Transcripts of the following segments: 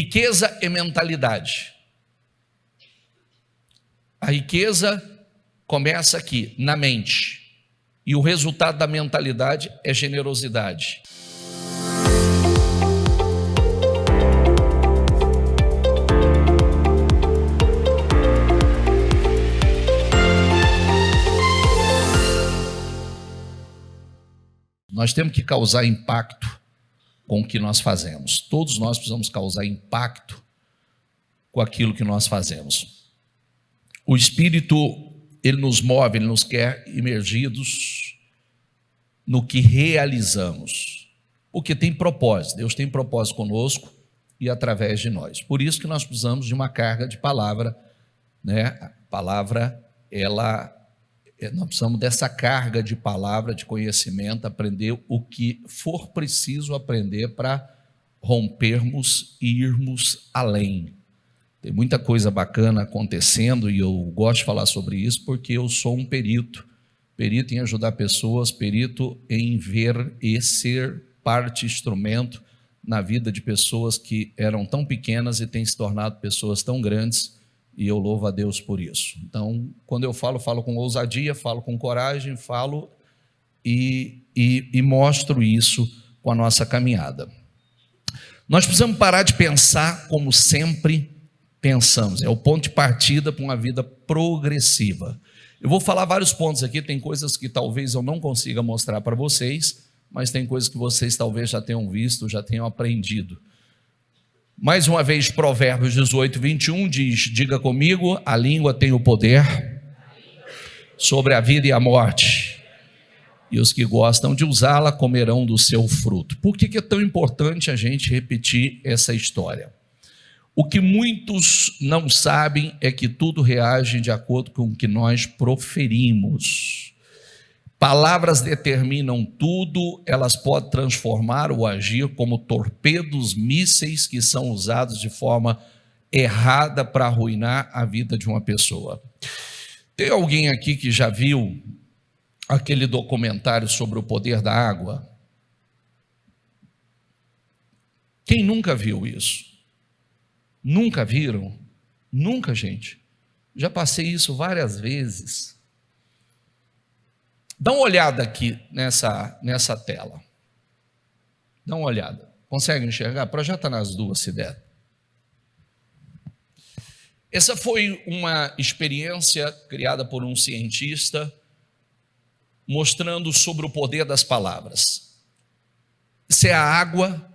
Riqueza é mentalidade. A riqueza começa aqui, na mente. E o resultado da mentalidade é generosidade. Nós temos que causar impacto com o que nós fazemos. Todos nós precisamos causar impacto com aquilo que nós fazemos. O Espírito, ele nos move, ele nos quer imergidos no que realizamos. Porque tem propósito, Deus tem propósito conosco e através de nós. Por isso que nós precisamos de uma carga de palavra, né? A palavra, nós precisamos dessa carga de palavra, de conhecimento, aprender o que for preciso aprender para rompermos e irmos além. Tem muita coisa bacana acontecendo e eu gosto de falar sobre isso porque eu sou um perito em ajudar pessoas, perito em ver e ser parte, instrumento na vida de pessoas que eram tão pequenas e têm se tornado pessoas tão grandes. E eu louvo a Deus por isso. Então, quando eu falo com ousadia, falo com coragem, falo e mostro isso com a nossa caminhada. Nós precisamos parar de pensar como sempre pensamos. É o ponto de partida para uma vida progressiva. Eu vou falar vários pontos aqui, tem coisas que talvez eu não consiga mostrar para vocês, mas tem coisas que vocês talvez já tenham visto, já tenham aprendido. Mais uma vez, Provérbios 18, 21 diz, diga comigo, a língua tem o poder sobre a vida e a morte, e os que gostam de usá-la comerão do seu fruto. Por que é tão importante a gente repetir essa história? O que muitos não sabem é que tudo reage de acordo com o que nós proferimos. Palavras determinam tudo, elas podem transformar ou agir como torpedos, mísseis que são usados de forma errada para arruinar a vida de uma pessoa. Tem alguém aqui que já viu aquele documentário sobre o poder da água? Quem nunca viu isso? Nunca viram? Nunca, gente. Já passei isso várias vezes. Dá uma olhada aqui nessa tela. Dá uma olhada. Consegue enxergar? Projeta nas duas, se der. Essa foi uma experiência criada por um cientista mostrando sobre o poder das palavras. Isso é a água.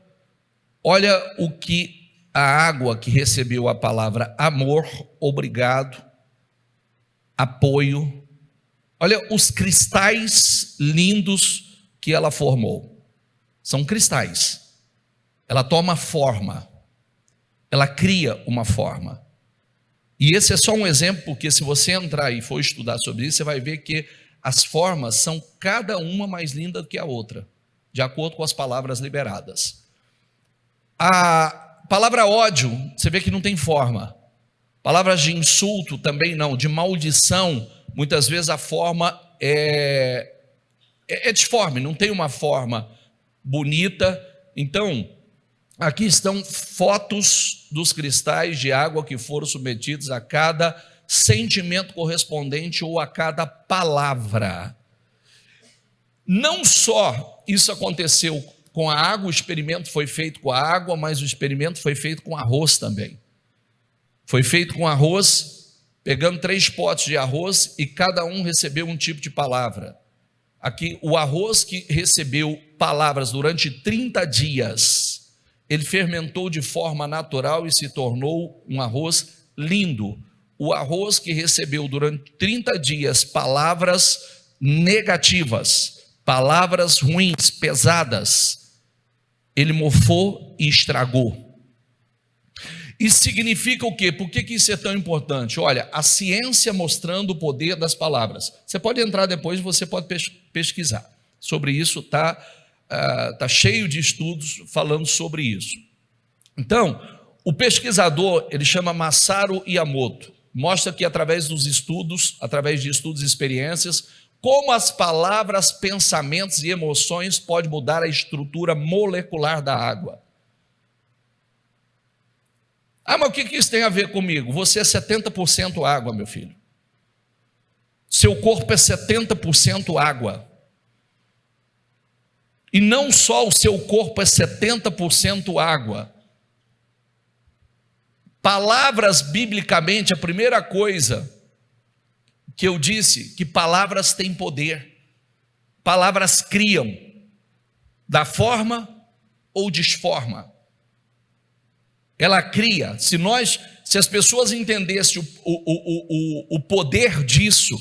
Olha o que a água que recebeu a palavra amor, obrigado, apoio. Olha os cristais lindos que ela formou. São cristais. Ela toma forma. Ela cria uma forma. E esse é só um exemplo, porque se você entrar e for estudar sobre isso, você vai ver que as formas são cada uma mais linda do que a outra, de acordo com as palavras liberadas. A palavra ódio, você vê que não tem forma. Palavras de insulto também não, de maldição, muitas vezes a forma é disforme, não tem uma forma bonita. Então, aqui estão fotos dos cristais de água que foram submetidos a cada sentimento correspondente ou a cada palavra. Não só isso aconteceu com a água, o experimento foi feito com a água, mas o experimento foi feito com arroz também. Foi feito com arroz, pegando 3 potes de arroz e cada um recebeu um tipo de palavra. Aqui, o arroz que recebeu palavras durante 30 dias, ele fermentou de forma natural e se tornou um arroz lindo. O arroz que recebeu durante 30 dias palavras negativas, palavras ruins, pesadas, ele mofou e estragou. Isso significa o quê? Por que isso é tão importante? Olha, a ciência mostrando o poder das palavras. Você pode entrar depois, você pode pesquisar sobre isso, tá cheio de estudos falando sobre isso. Então, o pesquisador, ele chama Masaru Emoto, mostra que através de estudos e experiências, como as palavras, pensamentos e emoções podem mudar a estrutura molecular da água. Ah, mas o que isso tem a ver comigo? Você é 70% água, meu filho. Seu corpo é 70% água. E não só o seu corpo é 70% água. Palavras, biblicamente, a primeira coisa que eu disse, que palavras têm poder. Palavras criam, da forma ou desforma. Ela cria. Se as pessoas entendessem o poder disso,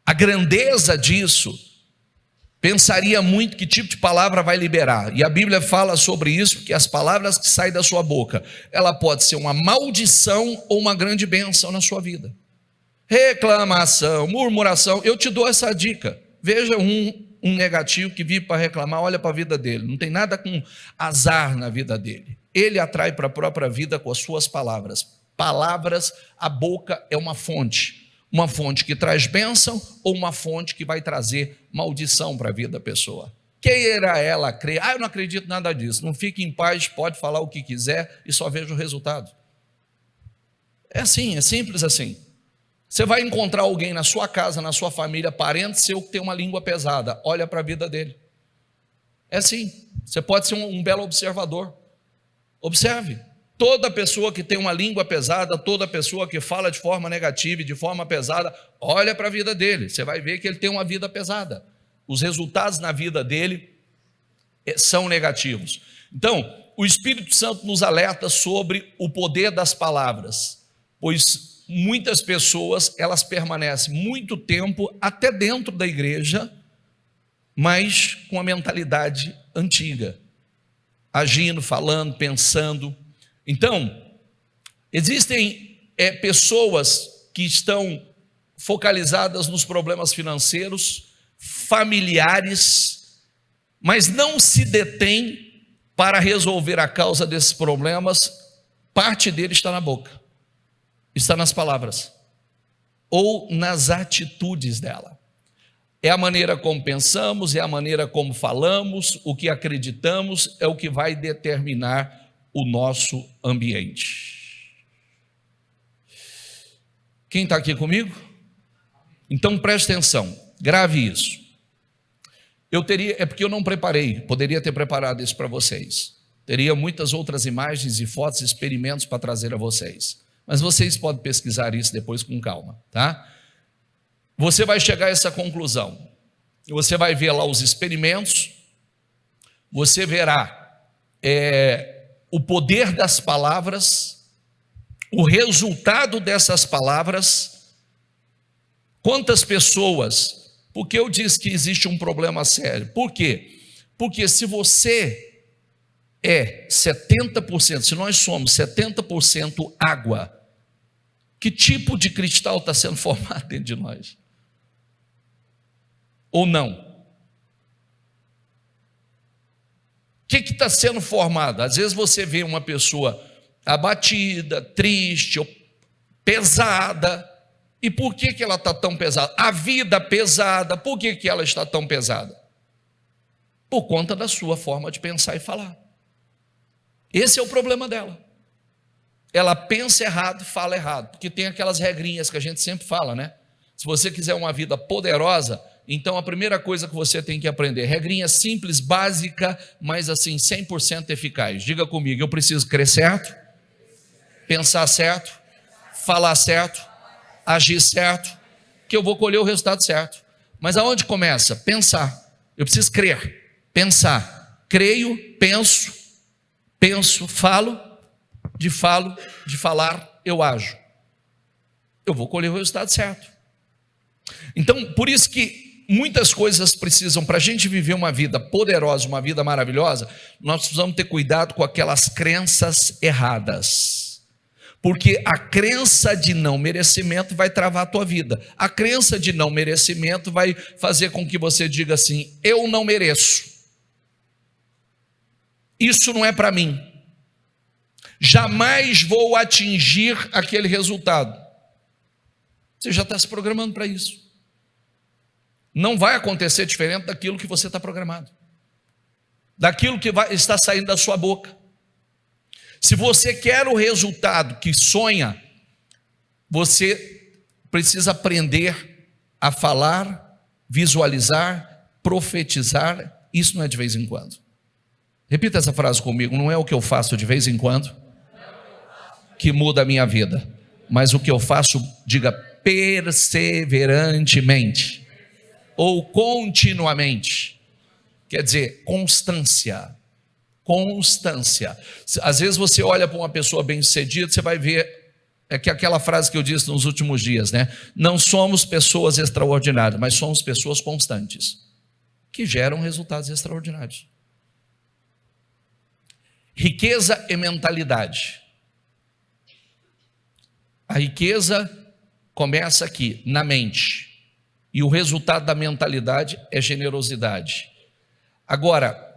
a grandeza disso, pensaria muito que tipo de palavra vai liberar. E a Bíblia fala sobre isso, que as palavras que saem da sua boca, ela pode ser uma maldição ou uma grande bênção na sua vida. Reclamação, murmuração, eu te dou essa dica. Veja um negativo que vive para reclamar, olha para a vida dele. Não tem nada com azar na vida dele. Ele atrai para a própria vida com as suas palavras. Palavras, a boca é uma fonte que traz bênção ou uma fonte que vai trazer maldição para a vida da pessoa. Queira ela crer, eu não acredito em nada disso, não fique em paz, pode falar o que quiser e só veja o resultado. É assim, é simples assim. Você vai encontrar alguém na sua casa, na sua família, parente seu que tem uma língua pesada, olha para a vida dele. É assim, você pode ser um belo observador. Observe. Toda pessoa que tem uma língua pesada, toda pessoa que fala de forma negativa e de forma pesada, olha para a vida dele, você vai ver que ele tem uma vida pesada. Os resultados na vida dele são negativos. Então, o Espírito Santo nos alerta sobre o poder das palavras, pois muitas pessoas, elas permanecem muito tempo até dentro da igreja, mas com a mentalidade antiga, agindo, falando, pensando. Então, existem pessoas que estão focalizadas nos problemas financeiros, familiares, mas não se detêm para resolver a causa desses problemas. Parte dele está na boca, está nas palavras, ou nas atitudes dela. É a maneira como pensamos, é a maneira como falamos, o que acreditamos é o que vai determinar o nosso ambiente. Quem está aqui comigo? Então preste atenção, grave isso. É porque eu não preparei, poderia ter preparado isso para vocês. Teria muitas outras imagens e fotos, experimentos para trazer a vocês. Mas vocês podem pesquisar isso depois com calma, tá? Você vai chegar a essa conclusão. Você vai ver lá os experimentos, você verá o poder das palavras, o resultado dessas palavras. Quantas pessoas, porque eu disse que existe um problema sério, por quê? Porque se você é 70%, se nós somos 70% água, que tipo de cristal está sendo formado dentro de nós? Ou não? O que está sendo formado? Às vezes você vê uma pessoa abatida, triste, pesada. E por que ela está tão pesada? A vida pesada, por que ela está tão pesada? Por conta da sua forma de pensar e falar. Esse é o problema dela. Ela pensa errado, fala errado, porque tem aquelas regrinhas que a gente sempre fala, né? Se você quiser uma vida poderosa, então a primeira coisa que você tem que aprender, regrinha simples, básica, mas assim 100% eficaz. Diga comigo, eu preciso crer certo, pensar certo, falar certo, agir certo, que eu vou colher o resultado certo. Mas aonde começa? Pensar. Eu preciso crer, pensar. Creio, penso, falo, de falar, eu ajo. Eu vou colher o resultado certo. Então, por isso que muitas coisas precisam, para a gente viver uma vida poderosa, uma vida maravilhosa, nós precisamos ter cuidado com aquelas crenças erradas. Porque a crença de não merecimento vai travar a tua vida. A crença de não merecimento vai fazer com que você diga assim: eu não mereço. Isso não é para mim. Jamais vou atingir aquele resultado. Você já está se programando para isso. Não vai acontecer diferente daquilo que você está programado. Daquilo que está saindo da sua boca. Se você quer o resultado que sonha, você precisa aprender a falar, visualizar, profetizar. Isso não é de vez em quando. Repita essa frase comigo: não é o que eu faço de vez em quando que muda a minha vida, mas o que eu faço, diga, perseverantemente ou continuamente. Quer dizer, constância. Constância. Às vezes você olha para uma pessoa bem-sucedida, você vai ver que aquela frase que eu disse nos últimos dias, né? Não somos pessoas extraordinárias, mas somos pessoas constantes, que geram resultados extraordinários. Riqueza e mentalidade. A riqueza começa aqui, na mente, e o resultado da mentalidade é generosidade. Agora,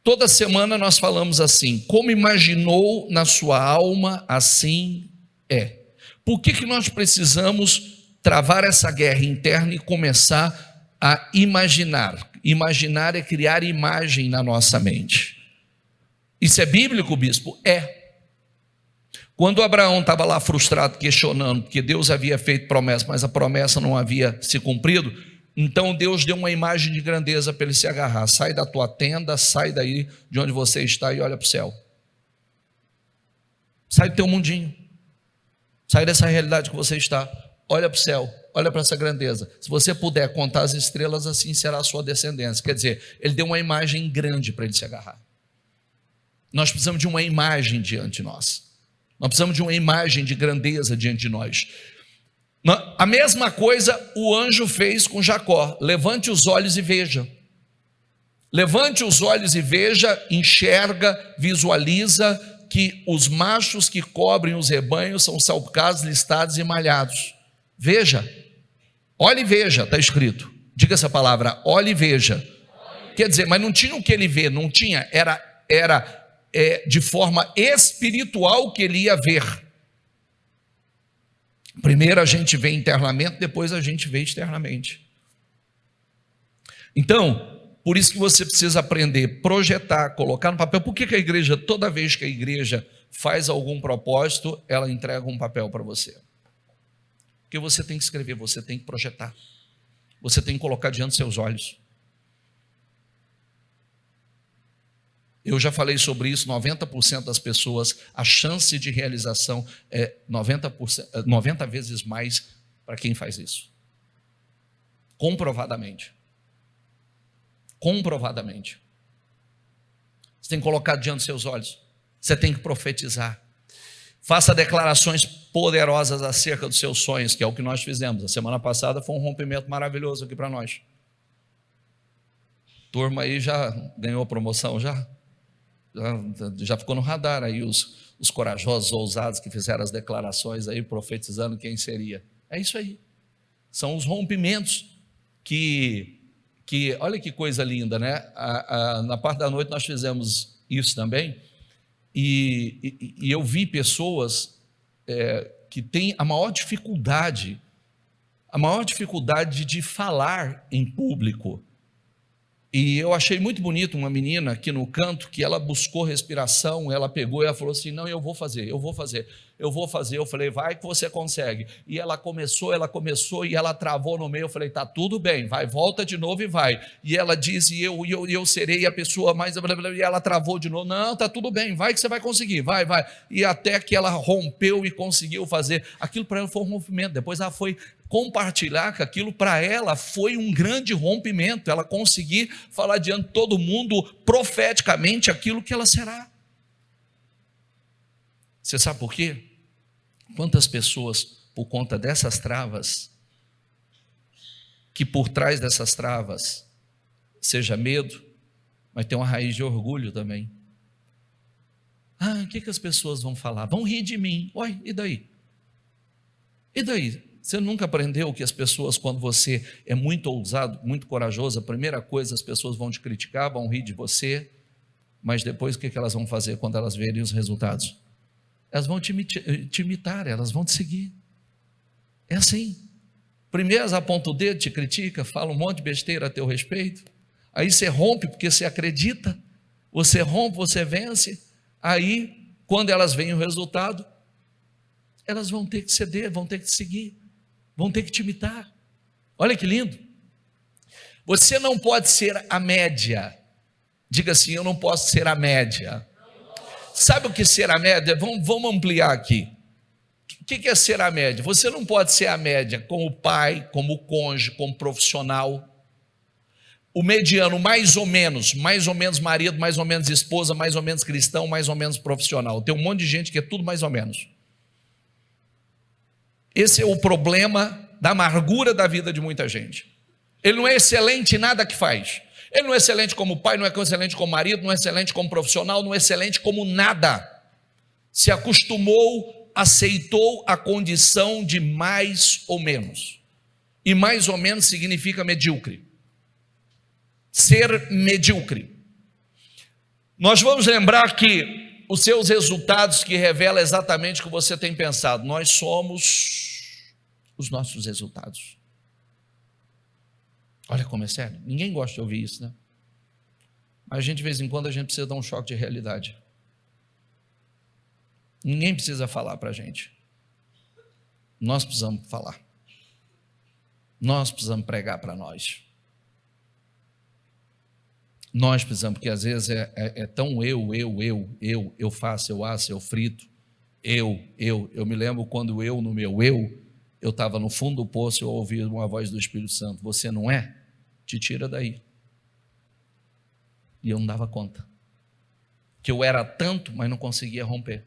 toda semana nós falamos assim: como imaginou na sua alma, assim é. Por que nós precisamos travar essa guerra interna e começar a imaginar? Imaginar é criar imagem na nossa mente. Isso é bíblico, bispo? É. Quando Abraão estava lá frustrado, questionando, porque Deus havia feito promessa, mas a promessa não havia se cumprido, então Deus deu uma imagem de grandeza para ele se agarrar. Sai da tua tenda, sai daí de onde você está e olha para o céu. Sai do teu mundinho. Sai dessa realidade que você está. Olha para o céu, olha para essa grandeza. Se você puder contar as estrelas, assim será a sua descendência. Quer dizer, ele deu uma imagem grande para ele se agarrar. Nós precisamos de uma imagem diante de nós. Nós precisamos de uma imagem de grandeza diante de nós. A mesma coisa o anjo fez com Jacó. Levante os olhos e veja. Levante os olhos e veja, enxerga, visualiza que os machos que cobrem os rebanhos são salpicados, listados e malhados. Veja, olhe e veja, está escrito. Diga essa palavra, olhe e veja. Quer dizer, mas não tinha o que ele vê, não tinha, era de forma espiritual que ele ia ver. Primeiro a gente vê internamente, depois a gente vê externamente. Então, por isso que você precisa aprender, projetar, colocar no papel. Por que a igreja, toda vez que a igreja faz algum propósito, ela entrega um papel para você? Porque você tem que escrever, você tem que projetar, você tem que colocar diante dos seus olhos. Eu já falei sobre isso, 90% das pessoas, a chance de realização é 90 vezes mais para quem faz isso. Comprovadamente. Comprovadamente. Você tem que colocar diante dos seus olhos. Você tem que profetizar. Faça declarações poderosas acerca dos seus sonhos, que é o que nós fizemos. A semana passada foi um rompimento maravilhoso aqui para nós. Turma aí já ganhou a promoção, já ficou no radar aí os corajosos, ousados que fizeram as declarações aí, profetizando quem seria. É isso aí. São os rompimentos que olha que coisa linda, né? Na parte da noite nós fizemos isso também, e eu vi pessoas que têm a maior dificuldade de falar em público. E eu achei muito bonito uma menina aqui no canto, que ela buscou respiração, ela pegou e ela falou assim: não, eu vou fazer. Eu falei, vai que você consegue. E ela começou e ela travou no meio. Eu falei, tá tudo bem, vai, volta de novo e vai. E ela disse, eu serei a pessoa mais... E ela travou de novo, não, tá tudo bem, vai que você vai conseguir, vai. E até que ela rompeu e conseguiu fazer. Aquilo para ela foi um rompimento. Depois ela foi compartilhar que aquilo para ela foi um grande rompimento, ela conseguir falar diante de todo mundo profeticamente aquilo que ela será. Você sabe por quê? Quantas pessoas, por conta dessas travas, que por trás dessas travas seja medo, mas tem uma raiz de orgulho também. O que as pessoas vão falar? Vão rir de mim. Oi, e daí? E daí? Você nunca aprendeu que as pessoas, quando você é muito ousado, muito corajoso, a primeira coisa, as pessoas vão te criticar, vão rir de você, mas depois o que elas vão fazer quando elas verem os resultados? Elas vão te imitar, elas vão te seguir. É assim. Primeiro elas apontam o dedo, te critica, falam um monte de besteira a teu respeito, aí você rompe porque você acredita, você rompe, você vence, aí quando elas veem o resultado, elas vão ter que ceder, vão ter que seguir, vão ter que te imitar. Olha que lindo. Você não pode ser a média. Diga assim: eu não posso ser a média. Sabe o que é ser a média? Vamos ampliar aqui. O que é ser a média? Você não pode ser a média como pai, como cônjuge, como profissional. O mediano, mais ou menos marido, mais ou menos esposa, mais ou menos cristão, mais ou menos profissional. Tem um monte de gente que é tudo mais ou menos. Esse é o problema da amargura da vida de muita gente. Ele não é excelente em nada que faz. Ele não é excelente como pai, não é excelente como marido, não é excelente como profissional, não é excelente como nada. Se acostumou, aceitou a condição de mais ou menos. E mais ou menos significa medíocre. Ser medíocre. Nós vamos lembrar que os seus resultados que revelam exatamente o que você tem pensado. Nós somos os nossos resultados. Olha como é sério. Ninguém gosta de ouvir isso, né? Mas de vez em quando a gente precisa dar um choque de realidade. Ninguém precisa falar para a gente. Nós precisamos falar. Nós precisamos pregar para nós. Nós precisamos, porque às vezes é tão eu faço, eu asso, eu frito, eu me lembro quando no meu eu estava no fundo do poço, eu ouvi uma voz do Espírito Santo: você não é? Te tira daí. E eu não dava conta, que eu era tanto, mas não conseguia romper.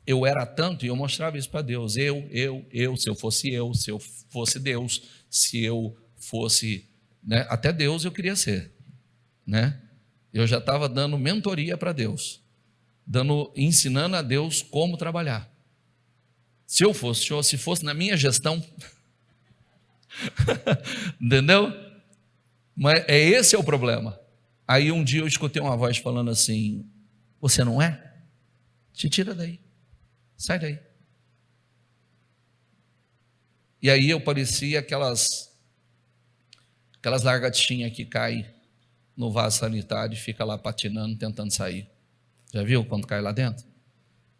Eu era tanto, e eu mostrava isso para Deus: se eu fosse Deus, se eu fosse, né? Até Deus eu queria ser, né? Eu já estava dando mentoria para Deus, ensinando a Deus como trabalhar. Se fosse na minha gestão, entendeu? Mas esse é o problema. Aí um dia eu escutei uma voz falando assim: você não é? Te tira daí, sai daí. E aí eu parecia aquelas lagartixinhas que caem no vaso sanitário e fica lá patinando, tentando sair. Já viu quando cai lá dentro?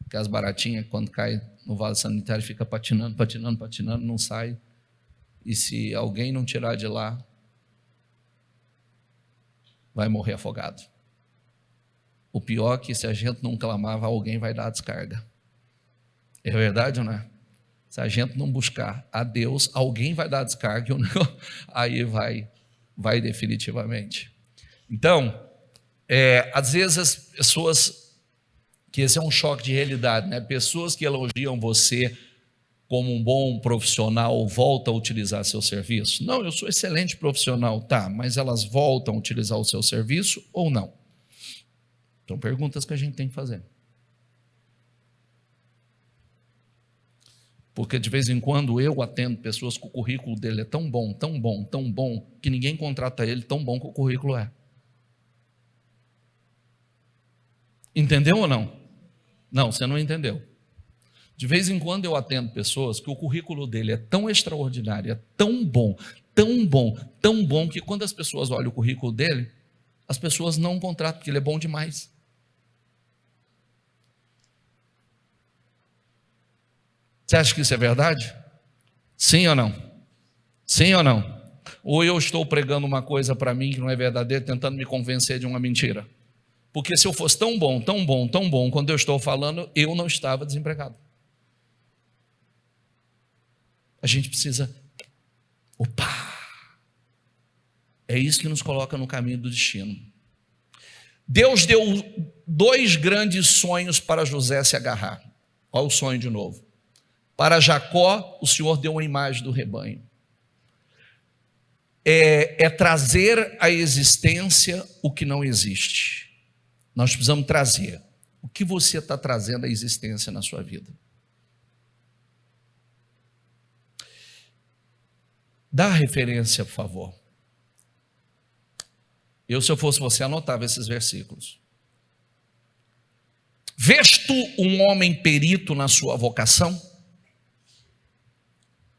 Aquelas baratinhas, quando cai no vaso sanitário, fica patinando, não sai. E se alguém não tirar de lá, vai morrer afogado. O pior é que se a gente não clamava, alguém vai dar a descarga. É verdade ou não é? Se a gente não buscar a Deus, alguém vai dar a descarga, aí vai definitivamente. Então, às vezes as pessoas, que esse é um choque de realidade, né? Pessoas que elogiam você como um bom profissional voltam a utilizar seu serviço. Não, eu sou excelente profissional, tá, mas elas voltam a utilizar o seu serviço ou não? São perguntas que a gente tem que fazer. Porque de vez em quando eu atendo pessoas que o currículo dele é tão bom, que ninguém contrata ele, tão bom que o currículo é. Entendeu ou não? Não, você não entendeu. De vez em quando eu atendo pessoas que o currículo dele é tão extraordinário, é tão bom, que quando as pessoas olham o currículo dele, as pessoas não o contratam, porque ele é bom demais. Você acha que isso é verdade? Sim ou não? Sim ou não? Ou eu estou pregando uma coisa para mim que não é verdadeira, tentando me convencer de uma mentira? Porque se eu fosse tão bom, quando eu estou falando, eu não estava desempregado. A gente precisa, é isso que nos coloca no caminho do destino. Deus deu 2 grandes sonhos para José se agarrar. Olha o sonho de novo. Para Jacó, o Senhor deu uma imagem do rebanho. É trazer à existência o que não existe. Nós precisamos trazer. O que você está trazendo à existência na sua vida? Dá a referência, por favor. Se eu fosse você, anotava esses versículos. Vês tu um homem perito na sua vocação?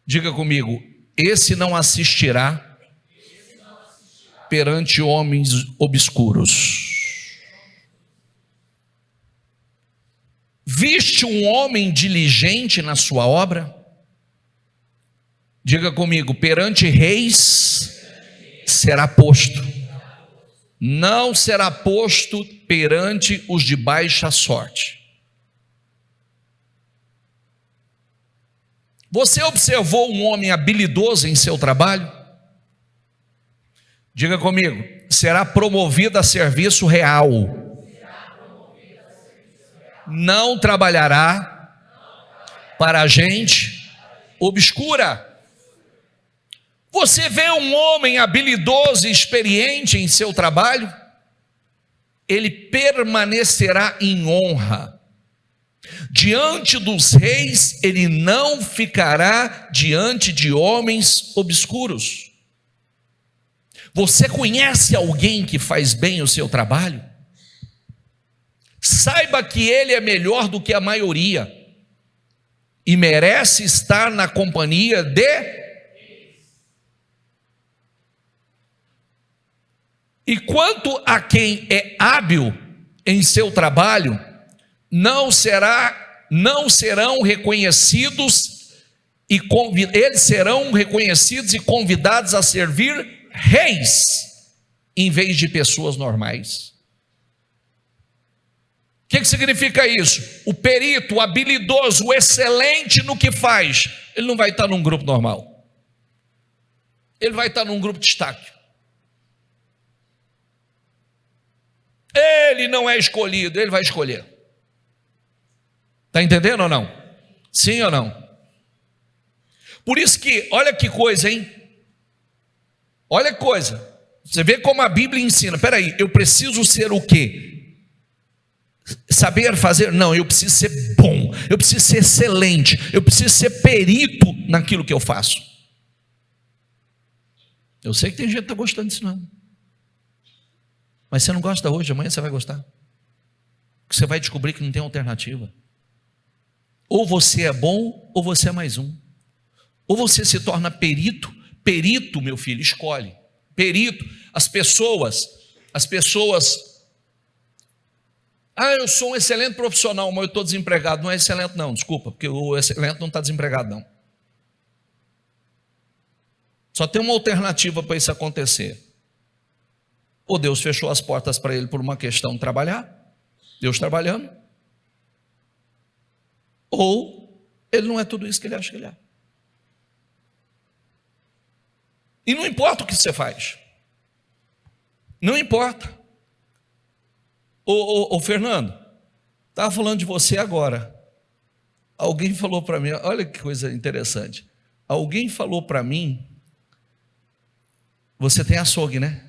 Diga comigo: esse não assistirá perante homens obscuros. Viste um homem diligente na sua obra? Diga comigo: perante reis será posto, não será posto perante os de baixa sorte. Você observou um homem habilidoso em seu trabalho? Diga comigo: será promovido a serviço real. Não trabalhará para a gente obscura. Você vê um homem habilidoso e experiente em seu trabalho? Ele permanecerá em honra. Diante dos reis, ele não ficará diante de homens obscuros. Você conhece alguém que faz bem o seu trabalho? Saiba que ele é melhor do que a maioria e merece estar na companhia de... E quanto a quem é hábil em seu trabalho, não serão reconhecidos eles serão reconhecidos e convidados a servir reis em vez de pessoas normais. O que significa isso? O perito, o habilidoso, o excelente no que faz, ele não vai estar num grupo normal, ele vai estar num grupo de destaque. Ele não é escolhido, ele vai escolher. Está entendendo ou não? Sim ou não? Por isso que, olha que coisa, hein? Olha que coisa. Você vê como a Bíblia ensina. Espera aí, eu preciso ser o quê? Saber fazer? Não, eu preciso ser bom, eu preciso ser excelente, eu preciso ser perito naquilo que eu faço. Eu sei que tem gente que está gostando disso não. Mas você não gosta hoje, amanhã você vai gostar. Porque você vai descobrir que não tem alternativa. Ou você é bom, ou você é mais um. Ou você se torna perito. Perito, meu filho, escolhe. Perito, as pessoas, eu sou um excelente profissional, mas eu estou desempregado. Não é excelente não, desculpa, porque o excelente não está desempregado não. Só tem uma alternativa para isso acontecer. Ou Deus fechou as portas para ele por uma questão de trabalhar, Deus trabalhando, ou ele não é tudo isso que ele acha que ele é. E não importa o que você faz, não importa. Ô Fernando, estava falando de você agora. Alguém falou para mim, olha que coisa interessante. Alguém falou para mim, você tem açougue, né?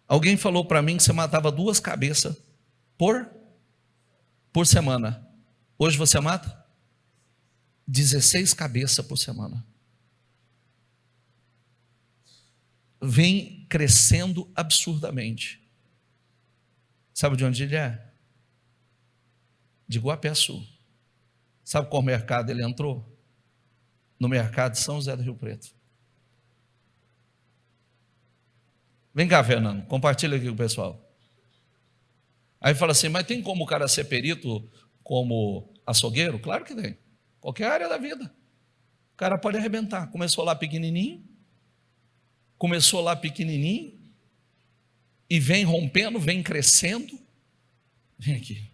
Alguém falou para mim que você matava 2 cabeças por semana. Hoje você mata 16 cabeças por semana. Vem crescendo absurdamente. Sabe de onde ele é? De Guapiaçu. Sabe qual mercado ele entrou? No mercado de São José do Rio Preto. Vem cá, Fernando, compartilha aqui com o pessoal. Aí fala assim, mas tem como o cara ser perito como açougueiro? Claro que tem. Qualquer área da vida. O cara pode arrebentar. Começou lá pequenininho e vem rompendo, vem crescendo. Vem aqui.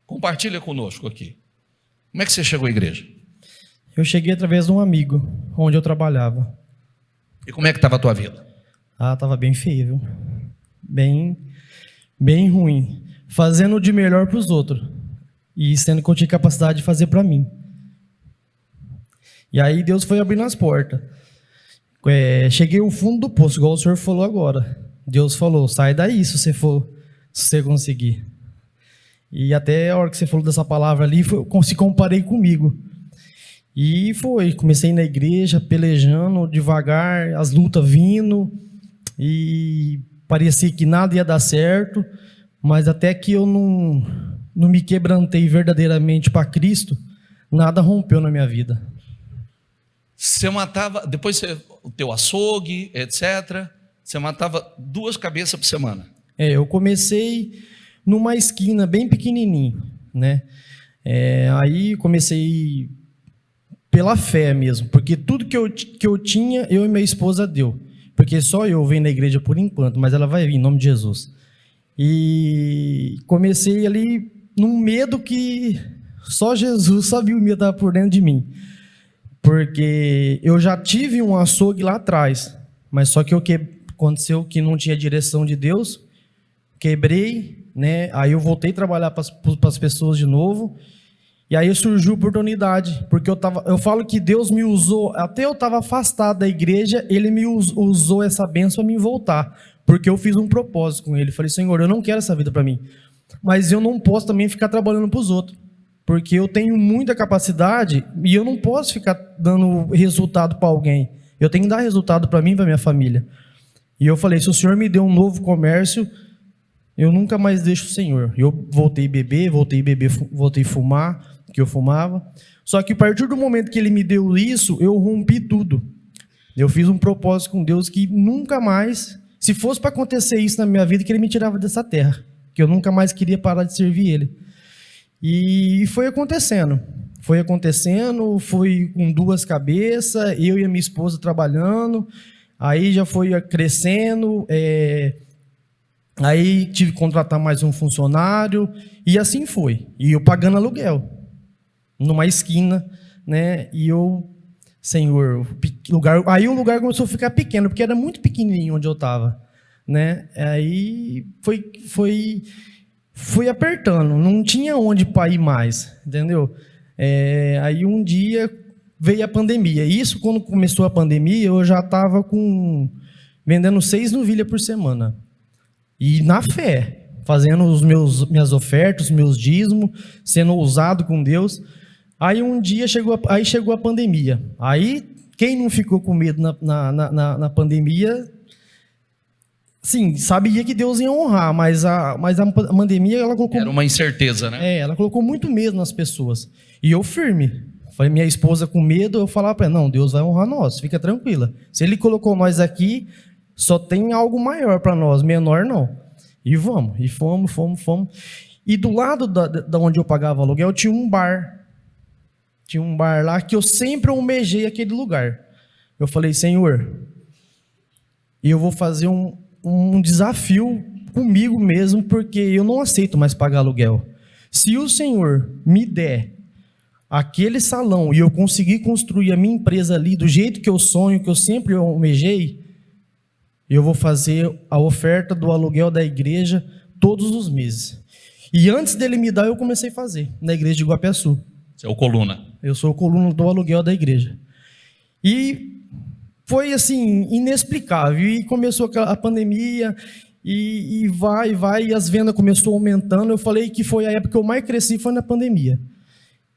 Compartilha conosco aqui. Como é que você chegou à igreja? Eu cheguei através de um amigo, onde eu trabalhava. E como é que estava a tua vida? Estava bem feio, viu? Bem ruim. Fazendo o de melhor para os outros. E sendo que eu tinha capacidade de fazer para mim. E aí Deus foi abrindo as portas. Cheguei ao fundo do poço, igual o senhor falou agora. Deus falou, sai daí se você conseguir. E até a hora que você falou dessa palavra ali, eu se comparei comigo. E comecei na igreja, pelejando devagar, as lutas vindo, e parecia que nada ia dar certo, mas até que eu não me quebrantei verdadeiramente para Cristo, nada rompeu na minha vida. Você matava, depois o teu açougue, etc., você matava 2 cabeças por semana. Eu comecei numa esquina bem pequenininho, né? Aí comecei pela fé mesmo, porque tudo que eu tinha, eu e minha esposa deu. Porque só eu venho na igreja por enquanto, mas ela vai vir, em nome de Jesus. E comecei ali num medo que só Jesus sabia o medo que estava por dentro de mim. Porque eu já tive um açougue lá atrás, mas só que aconteceu que não tinha direção de Deus, quebrei, né? Aí eu voltei a trabalhar para as pessoas de novo. E aí surgiu a oportunidade, porque eu falo que Deus me usou, até eu estava afastado da igreja, Ele me usou essa bênção para me voltar, porque eu fiz um propósito com Ele. Falei, Senhor, eu não quero essa vida para mim, mas eu não posso também ficar trabalhando para os outros, porque eu tenho muita capacidade e eu não posso ficar dando resultado para alguém. Eu tenho que dar resultado para mim e para minha família. E eu falei, se o Senhor me deu um novo comércio, eu nunca mais deixo o Senhor. Eu voltei a beber, voltei a fumar, que eu fumava. Só que a partir do momento que Ele me deu isso, eu rompi tudo. Eu fiz um propósito com Deus que nunca mais, se fosse para acontecer isso na minha vida, que Ele me tirava dessa terra, que eu nunca mais queria parar de servir Ele. E foi acontecendo, foi com duas cabeças, eu e a minha esposa trabalhando, aí já foi crescendo, aí tive que contratar mais um funcionário, e assim foi. E eu pagando aluguel, numa esquina, né? E eu, Senhor, aí o lugar começou a ficar pequeno, porque era muito pequenininho onde eu estava, né? Aí foi apertando, não tinha onde para ir mais, entendeu? Aí um dia veio a pandemia. Isso, quando começou a pandemia, eu já estava vendendo 6 novilhas por semana. E na fé, fazendo minhas ofertas, meus dízimos, sendo ousado com Deus. Aí um dia chegou a pandemia. Aí quem não ficou com medo na pandemia, sim, sabia que Deus ia honrar, mas a pandemia, ela colocou... Era uma incerteza, né? Ela colocou muito medo nas pessoas. E eu firme. Falei, minha esposa com medo, eu falava para ela, não, Deus vai honrar nós, fica tranquila. Se Ele colocou nós aqui, só tem algo maior para nós, menor não. E vamos, e fomos. E do lado da onde eu pagava aluguel, tinha um bar. Tinha um bar lá que eu sempre almejei aquele lugar. Eu falei, Senhor, eu vou fazer um desafio comigo mesmo, porque eu não aceito mais pagar aluguel. Se o Senhor me der aquele salão e eu conseguir construir a minha empresa ali do jeito que eu sonho, que eu sempre almejei, eu vou fazer a oferta do aluguel da igreja todos os meses. E antes dele me dar, eu comecei a fazer na igreja de Iguapiaçu. Você é o coluna. Eu sou o coluna do aluguel da igreja. E foi assim, inexplicável. E começou a pandemia, e vai, e as vendas começaram aumentando. Eu falei que foi a época que eu mais cresci, foi na pandemia.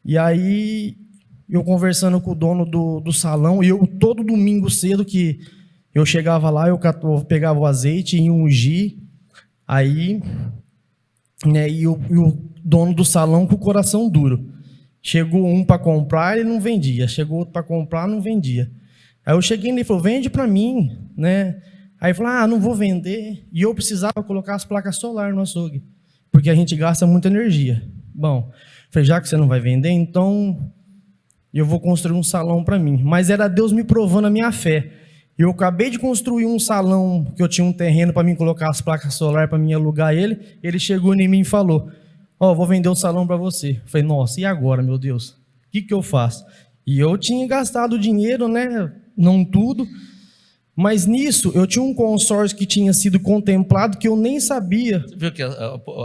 E aí, eu conversando com o dono do salão, e eu todo domingo cedo, que eu chegava lá, eu pegava o azeite e ungir, aí, né, e o dono do salão com o coração duro. Chegou um para comprar, ele não vendia. Chegou outro para comprar, não vendia. Aí eu cheguei nele e falei, vende para mim, né? Aí ele falou, não vou vender. E eu precisava colocar as placas solares no açougue, porque a gente gasta muita energia. Bom, falei, já que você não vai vender, então eu vou construir um salão para mim. Mas era Deus me provando a minha fé. Eu acabei de construir um salão, que eu tinha um terreno para mim colocar as placas solares, para mim alugar ele. Ele chegou em mim e falou, vou vender o salão para você. Eu falei, nossa, e agora, meu Deus? O que eu faço? E eu tinha gastado dinheiro, né? Não tudo. Mas nisso, eu tinha um consórcio que tinha sido contemplado que eu nem sabia. Você viu que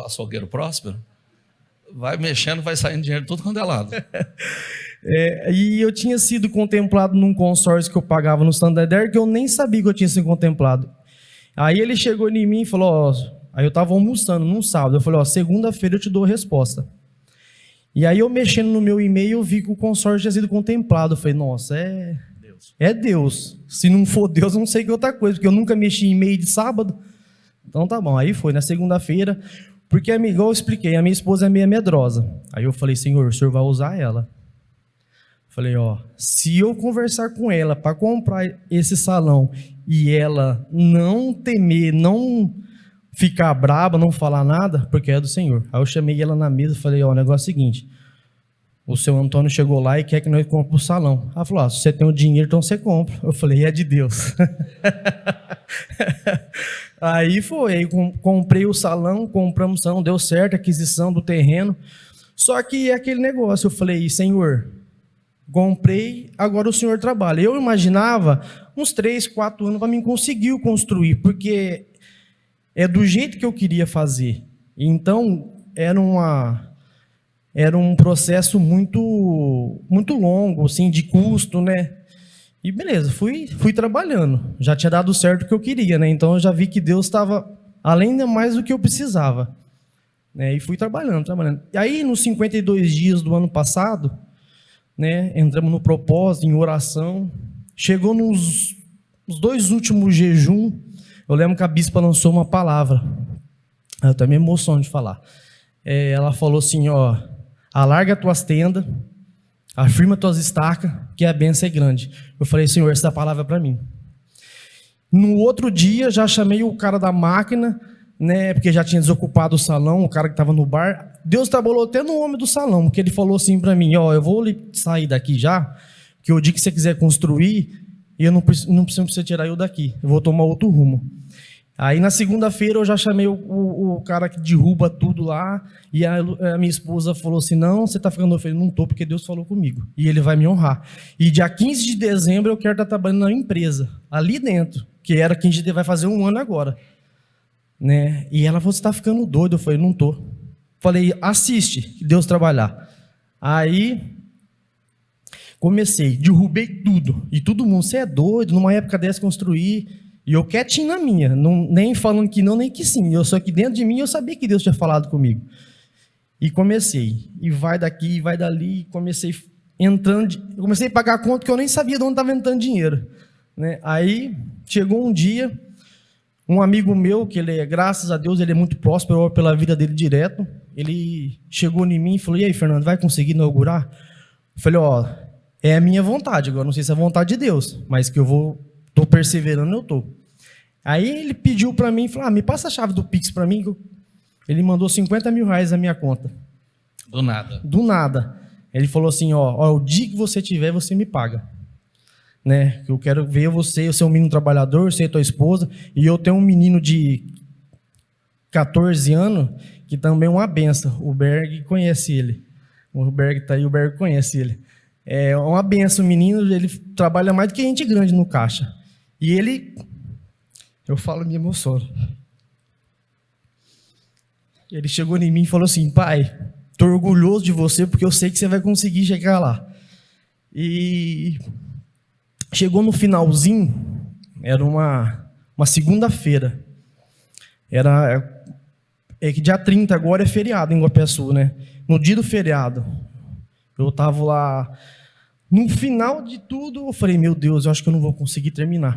açougueiro próspero? Vai mexendo, vai saindo dinheiro de tudo quanto é lado. E eu tinha sido contemplado num consórcio que eu pagava no Santander, que eu nem sabia que eu tinha sido contemplado. Aí ele chegou em mim e falou, aí eu estava almoçando num sábado, eu falei, segunda-feira eu te dou a resposta. E aí eu mexendo no meu e-mail, eu vi que o consórcio tinha sido contemplado. Eu falei, nossa, é Deus. Se não for Deus, eu não sei que outra coisa, porque eu nunca mexi em e-mail de sábado. Então tá bom, aí foi na segunda-feira, porque igual eu expliquei, a minha esposa é meio medrosa. Aí eu falei, Senhor, o Senhor vai usar ela. Falei, se eu conversar com ela para comprar esse salão e ela não temer, não ficar braba, não falar nada, porque é do Senhor. Aí eu chamei ela na mesa e falei, ó, o negócio é o seguinte, o seu Antônio chegou lá e quer que nós compremos o salão. Ela falou, se você tem o dinheiro, então você compra. Eu falei, é de Deus. Aí foi, aí comprei o salão, compramos o salão, deu certo, aquisição do terreno. Só que é aquele negócio, eu falei, Senhor, comprei, agora o Senhor trabalha. Eu imaginava uns 3, 4 anos para mim conseguir construir, porque é do jeito que eu queria fazer. Então, era um processo muito longo, assim, de custo, né? E beleza, fui trabalhando. Já tinha dado certo o que eu queria, né? Então, eu já vi que Deus estava além de mais do que eu precisava. Né? E fui trabalhando. E aí, nos 52 dias do ano passado, né, entramos no propósito, em oração. Chegou nos 2 últimos jejum, eu lembro que a bispa lançou uma palavra. Eu também me emociono de falar. Ela falou assim, ó, alarga tuas tendas, afirma tuas estacas, que a bênção é grande. Eu falei, Senhor, essa palavra é para mim. No outro dia, já chamei o cara da máquina, né, porque já tinha desocupado o salão, o cara que estava no bar. Deus trabalhou até no homem do salão, porque ele falou assim para mim, ó, eu vou sair daqui já, que o dia que você quiser construir, eu não preciso tirar eu daqui, eu vou tomar outro rumo. Aí na segunda-feira eu já chamei o cara que derruba tudo lá, e a minha esposa falou assim, não, você está ficando ofendido? Não estou, porque Deus falou comigo, e Ele vai me honrar. E dia 15 de dezembro eu quero estar trabalhando na empresa, ali dentro, que era que a gente vai fazer 1 ano agora. Né? E ela falou, você está ficando doido? Eu falei, não estou. Falei, assiste, Deus trabalhar. Aí, comecei, derrubei tudo, e todo mundo, você é doido, numa época dessa construir... E eu quietinho na minha, nem falando que não, nem que sim. Eu só que dentro de mim eu sabia que Deus tinha falado comigo. E comecei. E vai daqui, e vai dali. Comecei comecei a pagar a conta que eu nem sabia de onde estava entrando dinheiro. Né? Aí chegou um dia, um amigo meu, que ele graças a Deus, ele é muito próspero, eu oro pela vida dele direto. Ele chegou em mim e falou, e aí, Fernando, vai conseguir inaugurar? Eu falei, ó, é a minha vontade. Agora não sei se é a vontade de Deus, mas que eu estou perseverando, eu estou. Aí ele pediu para mim, falou, me passa a chave do Pix para mim. Ele mandou 50 mil reais na minha conta. Do nada. Do nada. Ele falou assim, ó, o dia que você tiver, você me paga. Né? Eu quero ver você, eu sou um menino trabalhador, você é tua esposa, e eu tenho um menino de 14 anos, que também é uma benção. O Berg conhece ele. O Berg está aí, o Berg conhece ele. É uma benção, o menino, ele trabalha mais do que gente grande no caixa. E ele... Eu falo, me emociono. Ele chegou em mim e falou assim, pai, estou orgulhoso de você porque eu sei que você vai conseguir chegar lá. E chegou no finalzinho, era uma segunda-feira. É que dia 30 agora é feriado em Guapiaçu, né? No dia do feriado, eu estava lá. No final de tudo, eu falei, meu Deus, eu acho que eu não vou conseguir terminar.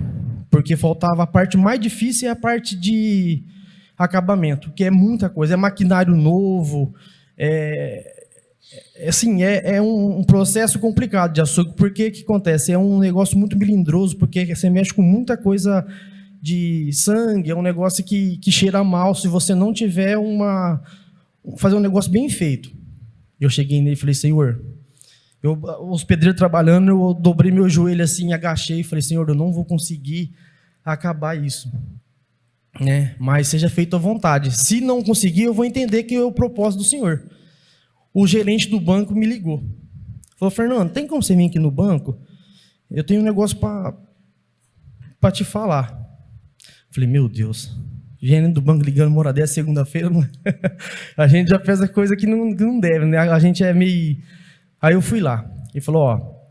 Porque faltava a parte mais difícil e a parte de acabamento, que é muita coisa, é maquinário novo, um processo complicado de açougue, porque o que acontece? É um negócio muito melindroso, porque você mexe com muita coisa de sangue, é um negócio que cheira mal, se você não tiver fazer um negócio bem feito. Eu cheguei nele e falei, Senhor... os pedreiros trabalhando, eu dobrei meu joelho assim, agachei e falei, Senhor, eu não vou conseguir acabar isso. Né? Mas seja feito à vontade. Se não conseguir, eu vou entender que é o propósito do Senhor. O gerente do banco me ligou. Falou, Fernando, tem como você vir aqui no banco? Eu tenho um negócio para te falar. Falei, meu Deus, gerente do banco ligando uma hora dessa, segunda-feira, a gente já fez a coisa que não deve, né? A gente é meio... Aí eu fui lá e falou,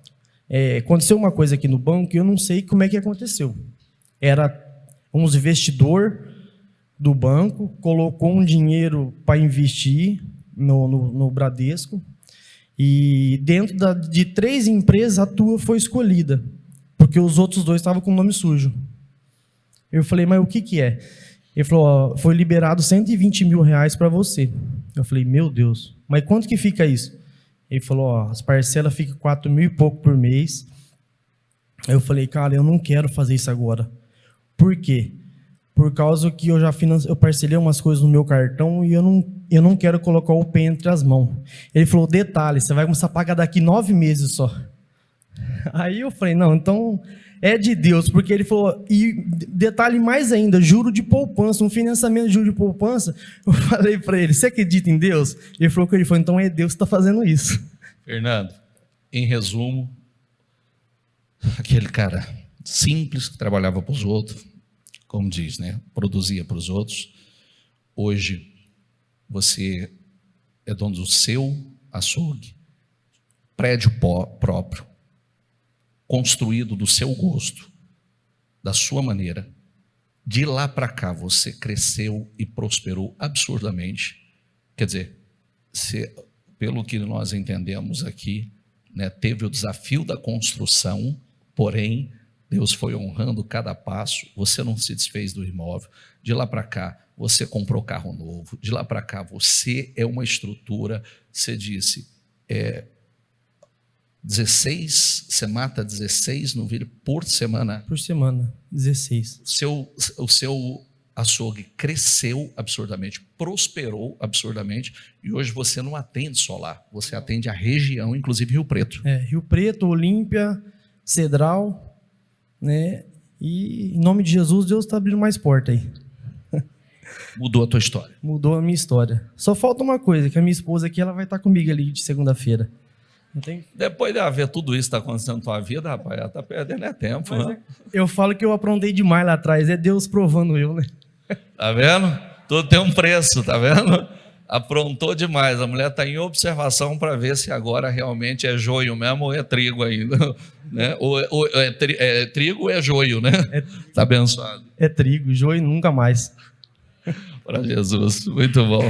aconteceu uma coisa aqui no banco e eu não sei como é que aconteceu. Era uns investidor do banco, colocou um dinheiro para investir no Bradesco e dentro de 3 empresas a tua foi escolhida, porque os outros 2 estavam com o nome sujo. Eu falei, mas o que é? Ele falou, foi liberado 120 mil reais para você. Eu falei, meu Deus, mas quanto que fica isso? Ele falou, as parcelas ficam 4 mil e pouco por mês. Aí eu falei, cara, eu não quero fazer isso agora. Por quê? por causa que eu já eu parcelei umas coisas no meu cartão e eu não quero colocar o pé entre as mãos. Ele falou, detalhe, você vai começar a pagar daqui 9 meses só. Aí eu falei, não, então é de Deus, porque ele falou, e detalhe mais ainda, juro de poupança, um financiamento de juro de poupança. Eu falei para ele, você acredita em Deus? Ele falou que ele falou, então é Deus que está fazendo isso. Fernando, em resumo, aquele cara simples que trabalhava para os outros, como diz, né? Produzia para os outros. Hoje você é dono do seu açougue, prédio próprio, construído do seu gosto, da sua maneira. De lá para cá você cresceu e prosperou absurdamente. Quer dizer, pelo que nós entendemos aqui, né, teve o desafio da construção, porém Deus foi honrando cada passo. Você não se desfez do imóvel. De lá para cá você comprou carro novo. De lá para cá você é uma estrutura. Você disse, 16, você mata 16 novilhos por semana? Por semana, 16. O seu açougue cresceu absurdamente, prosperou absurdamente, e hoje você não atende só lá, você atende a região, inclusive Rio Preto. Rio Preto, Olímpia, Cedral, né? E em nome de Jesus, Deus está abrindo mais porta aí. Mudou a tua história. Mudou a minha história. Só falta uma coisa, que a minha esposa aqui, ela vai estar comigo ali de segunda-feira. Depois de haver tudo isso que está acontecendo na tua vida, rapaz, ela está perdendo tempo. Né? Eu falo que eu aprontei demais lá atrás, é Deus provando eu, né? Tá vendo? Tudo tem um preço, tá vendo? Aprontou demais. A mulher está em observação para ver se agora realmente é joio mesmo ou é trigo ainda. Né? Ou é trigo ou é joio, né? Está abençoado. É trigo, joio nunca mais. Para Jesus, muito bom.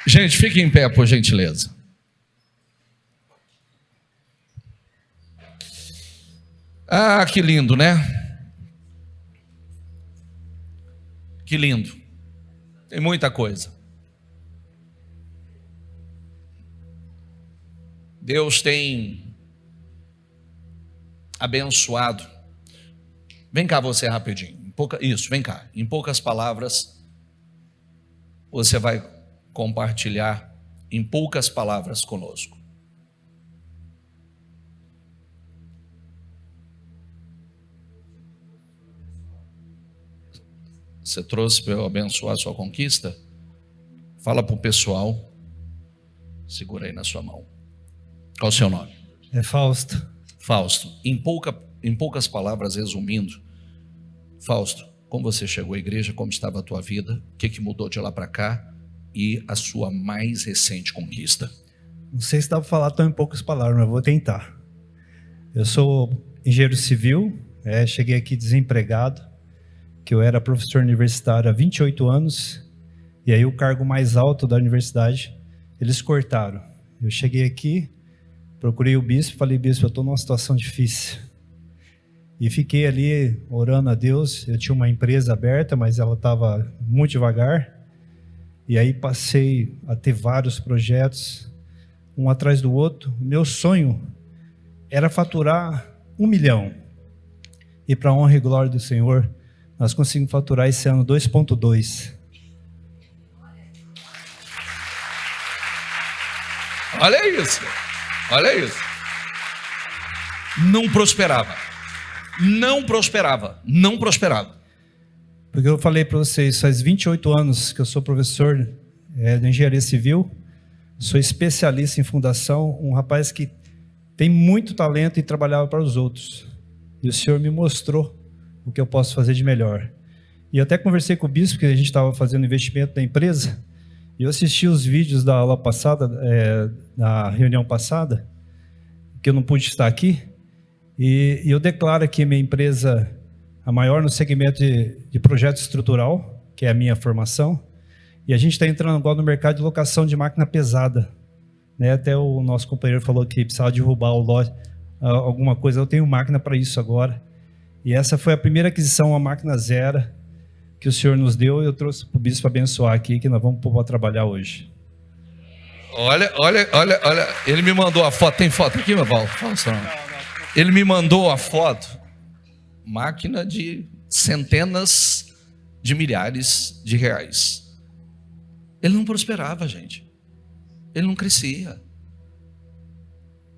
Gente, fiquem em pé, por gentileza. Ah, que lindo, né? Que lindo. Tem muita coisa. Deus tem abençoado. Vem cá você rapidinho. Isso, vem cá. Em poucas palavras, você vai compartilhar em poucas palavras conosco. Você trouxe para eu abençoar a sua conquista? Fala para o pessoal. Segura aí na sua mão. Qual o seu nome? É Fausto. Fausto, em poucas palavras, resumindo, Fausto, como você chegou à igreja, como estava a tua vida, o que mudou de lá para cá e a sua mais recente conquista? Não sei se dá para falar tão em poucas palavras, mas vou tentar. Eu sou engenheiro civil, cheguei aqui desempregado, que eu era professor universitário há 28 anos, e aí o cargo mais alto da universidade, eles cortaram. Eu cheguei aqui, procurei o bispo, falei, bispo, eu estou numa situação difícil. E fiquei ali orando a Deus. Eu tinha uma empresa aberta, mas ela estava muito devagar. E aí passei a ter vários projetos, um atrás do outro. Meu sonho era faturar 1 milhão. E para a honra e glória do Senhor, nós conseguimos faturar esse ano 2,2. Olha isso. Olha isso. Não prosperava. Não prosperava. Não prosperava. Porque eu falei para vocês, faz 28 anos que eu sou professor de engenharia civil, sou especialista em fundação, um rapaz que tem muito talento e trabalhava para os outros. E o Senhor me mostrou o que eu posso fazer de melhor. E eu até conversei com o bispo, que a gente estava fazendo investimento da empresa, e eu assisti os vídeos da aula passada, da reunião passada, que eu não pude estar aqui, e eu declaro que minha empresa, a maior no segmento de projeto estrutural, que é a minha formação, e a gente está entrando agora no mercado de locação de máquina pesada. Né? Até o nosso companheiro falou que precisava derrubar o lote, alguma coisa, eu tenho máquina para isso agora. E essa foi a primeira aquisição, a máquina zero, que o Senhor nos deu, e eu trouxe para o bispo abençoar aqui, que nós vamos pôr para trabalhar hoje. Olha, ele me mandou a foto. Tem foto aqui, meu Paulo? Fala, Ele me mandou a foto, máquina de centenas de milhares de reais. Ele não prosperava, gente. Ele não crescia.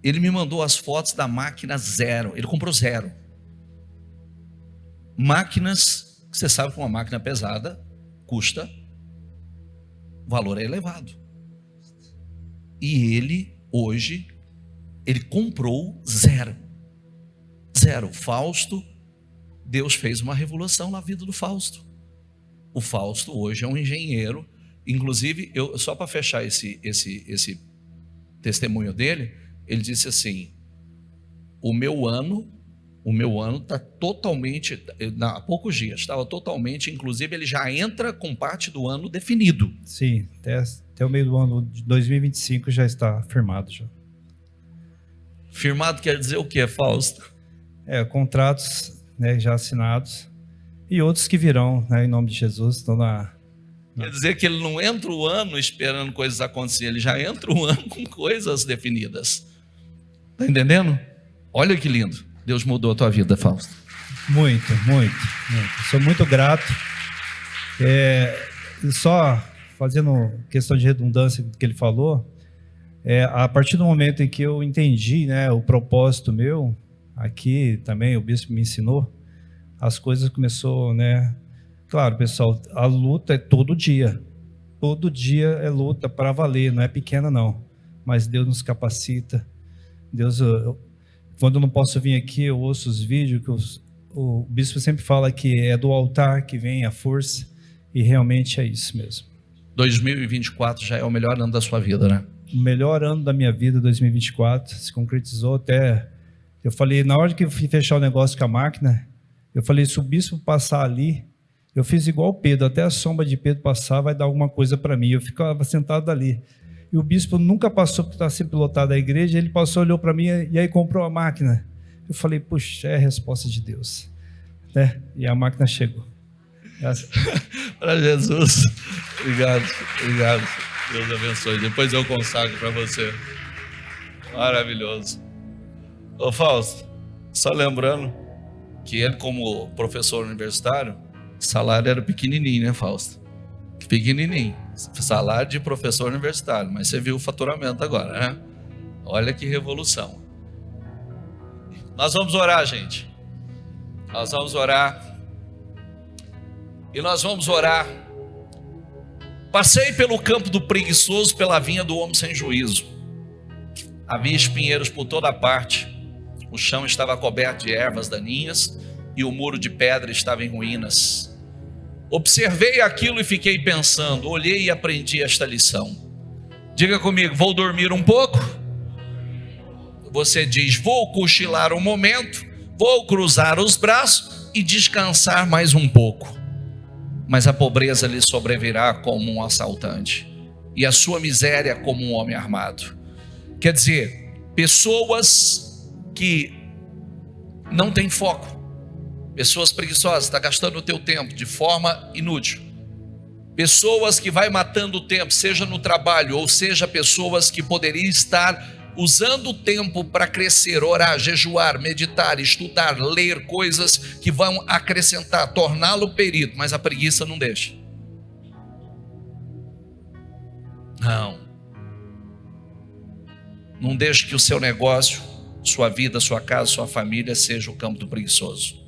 Ele me mandou as fotos da máquina zero. Ele comprou zero. Máquinas, você sabe que uma máquina pesada custa, o valor é elevado. E ele, hoje, ele comprou zero. Zero. Fausto, Deus fez uma revolução na vida do Fausto. O Fausto hoje é um engenheiro. Inclusive, só para fechar esse testemunho dele, ele disse assim: o meu ano está totalmente, há poucos dias, estava totalmente, inclusive ele já entra com parte do ano definido. Sim, até o meio do ano de 2025 já está firmado. Já. Firmado quer dizer o que, Fausto? Contratos, né, já assinados, e outros que virão, né, em nome de Jesus, estão Quer dizer que ele não entra o ano esperando coisas acontecerem, ele já entra o ano com coisas definidas. Está entendendo? Olha que lindo. Deus mudou a tua vida, Fausto. Muito. Sou muito grato. Só fazendo questão de redundância do que ele falou, a partir do momento em que eu entendi, né, o propósito meu, aqui também o bispo me ensinou, as coisas começou, né? Claro, pessoal, a luta é todo dia é luta para valer, não é pequena não, mas Deus nos capacita. Deus, quando eu não posso vir aqui, eu ouço os vídeos que o bispo sempre fala que é do altar que vem a força, e realmente é isso mesmo. 2024 já é o melhor ano da sua vida, né? O melhor ano da minha vida, 2024, se concretizou até. Eu falei, na hora que eu fui fechar o negócio com a máquina, eu falei, se o bispo passar ali, eu fiz igual o Pedro, até a sombra de Pedro passar vai dar alguma coisa para mim. Eu ficava sentado ali. E o bispo nunca passou, porque está sempre lotado a igreja, ele passou, olhou para mim e aí comprou a máquina. Eu falei, puxa, é a resposta de Deus. Né? E a máquina chegou. Para Jesus. Obrigado. Deus abençoe. Depois eu consagro para você. Maravilhoso. Ô Fausto, só lembrando que ele, como professor universitário, o salário era pequenininho, né, Fausto? Pequenininho. Salário de professor universitário. Mas você viu o faturamento agora, né? Olha que revolução. Nós vamos orar, gente. Nós vamos orar. E nós vamos orar. Passei pelo campo do preguiçoso, pela vinha do homem sem juízo. Havia espinheiros por toda parte. O chão estava coberto de ervas daninhas e o muro de pedra estava em ruínas. Observei aquilo e fiquei pensando, olhei e aprendi esta lição. Diga comigo, vou dormir um pouco? Você diz, vou cochilar um momento, vou cruzar os braços e descansar mais um pouco. Mas a pobreza lhe sobrevirá como um assaltante, e a sua miséria como um homem armado. Quer dizer, pessoas que não têm foco, pessoas preguiçosas, está gastando o teu tempo de forma inútil. Pessoas que vai matando o tempo, seja no trabalho, ou seja, pessoas que poderiam estar usando o tempo para crescer, orar, jejuar, meditar, estudar, ler coisas que vão acrescentar, torná-lo perito, mas a preguiça não deixa. Não deixe que o seu negócio, sua vida, sua casa, sua família seja o campo do preguiçoso.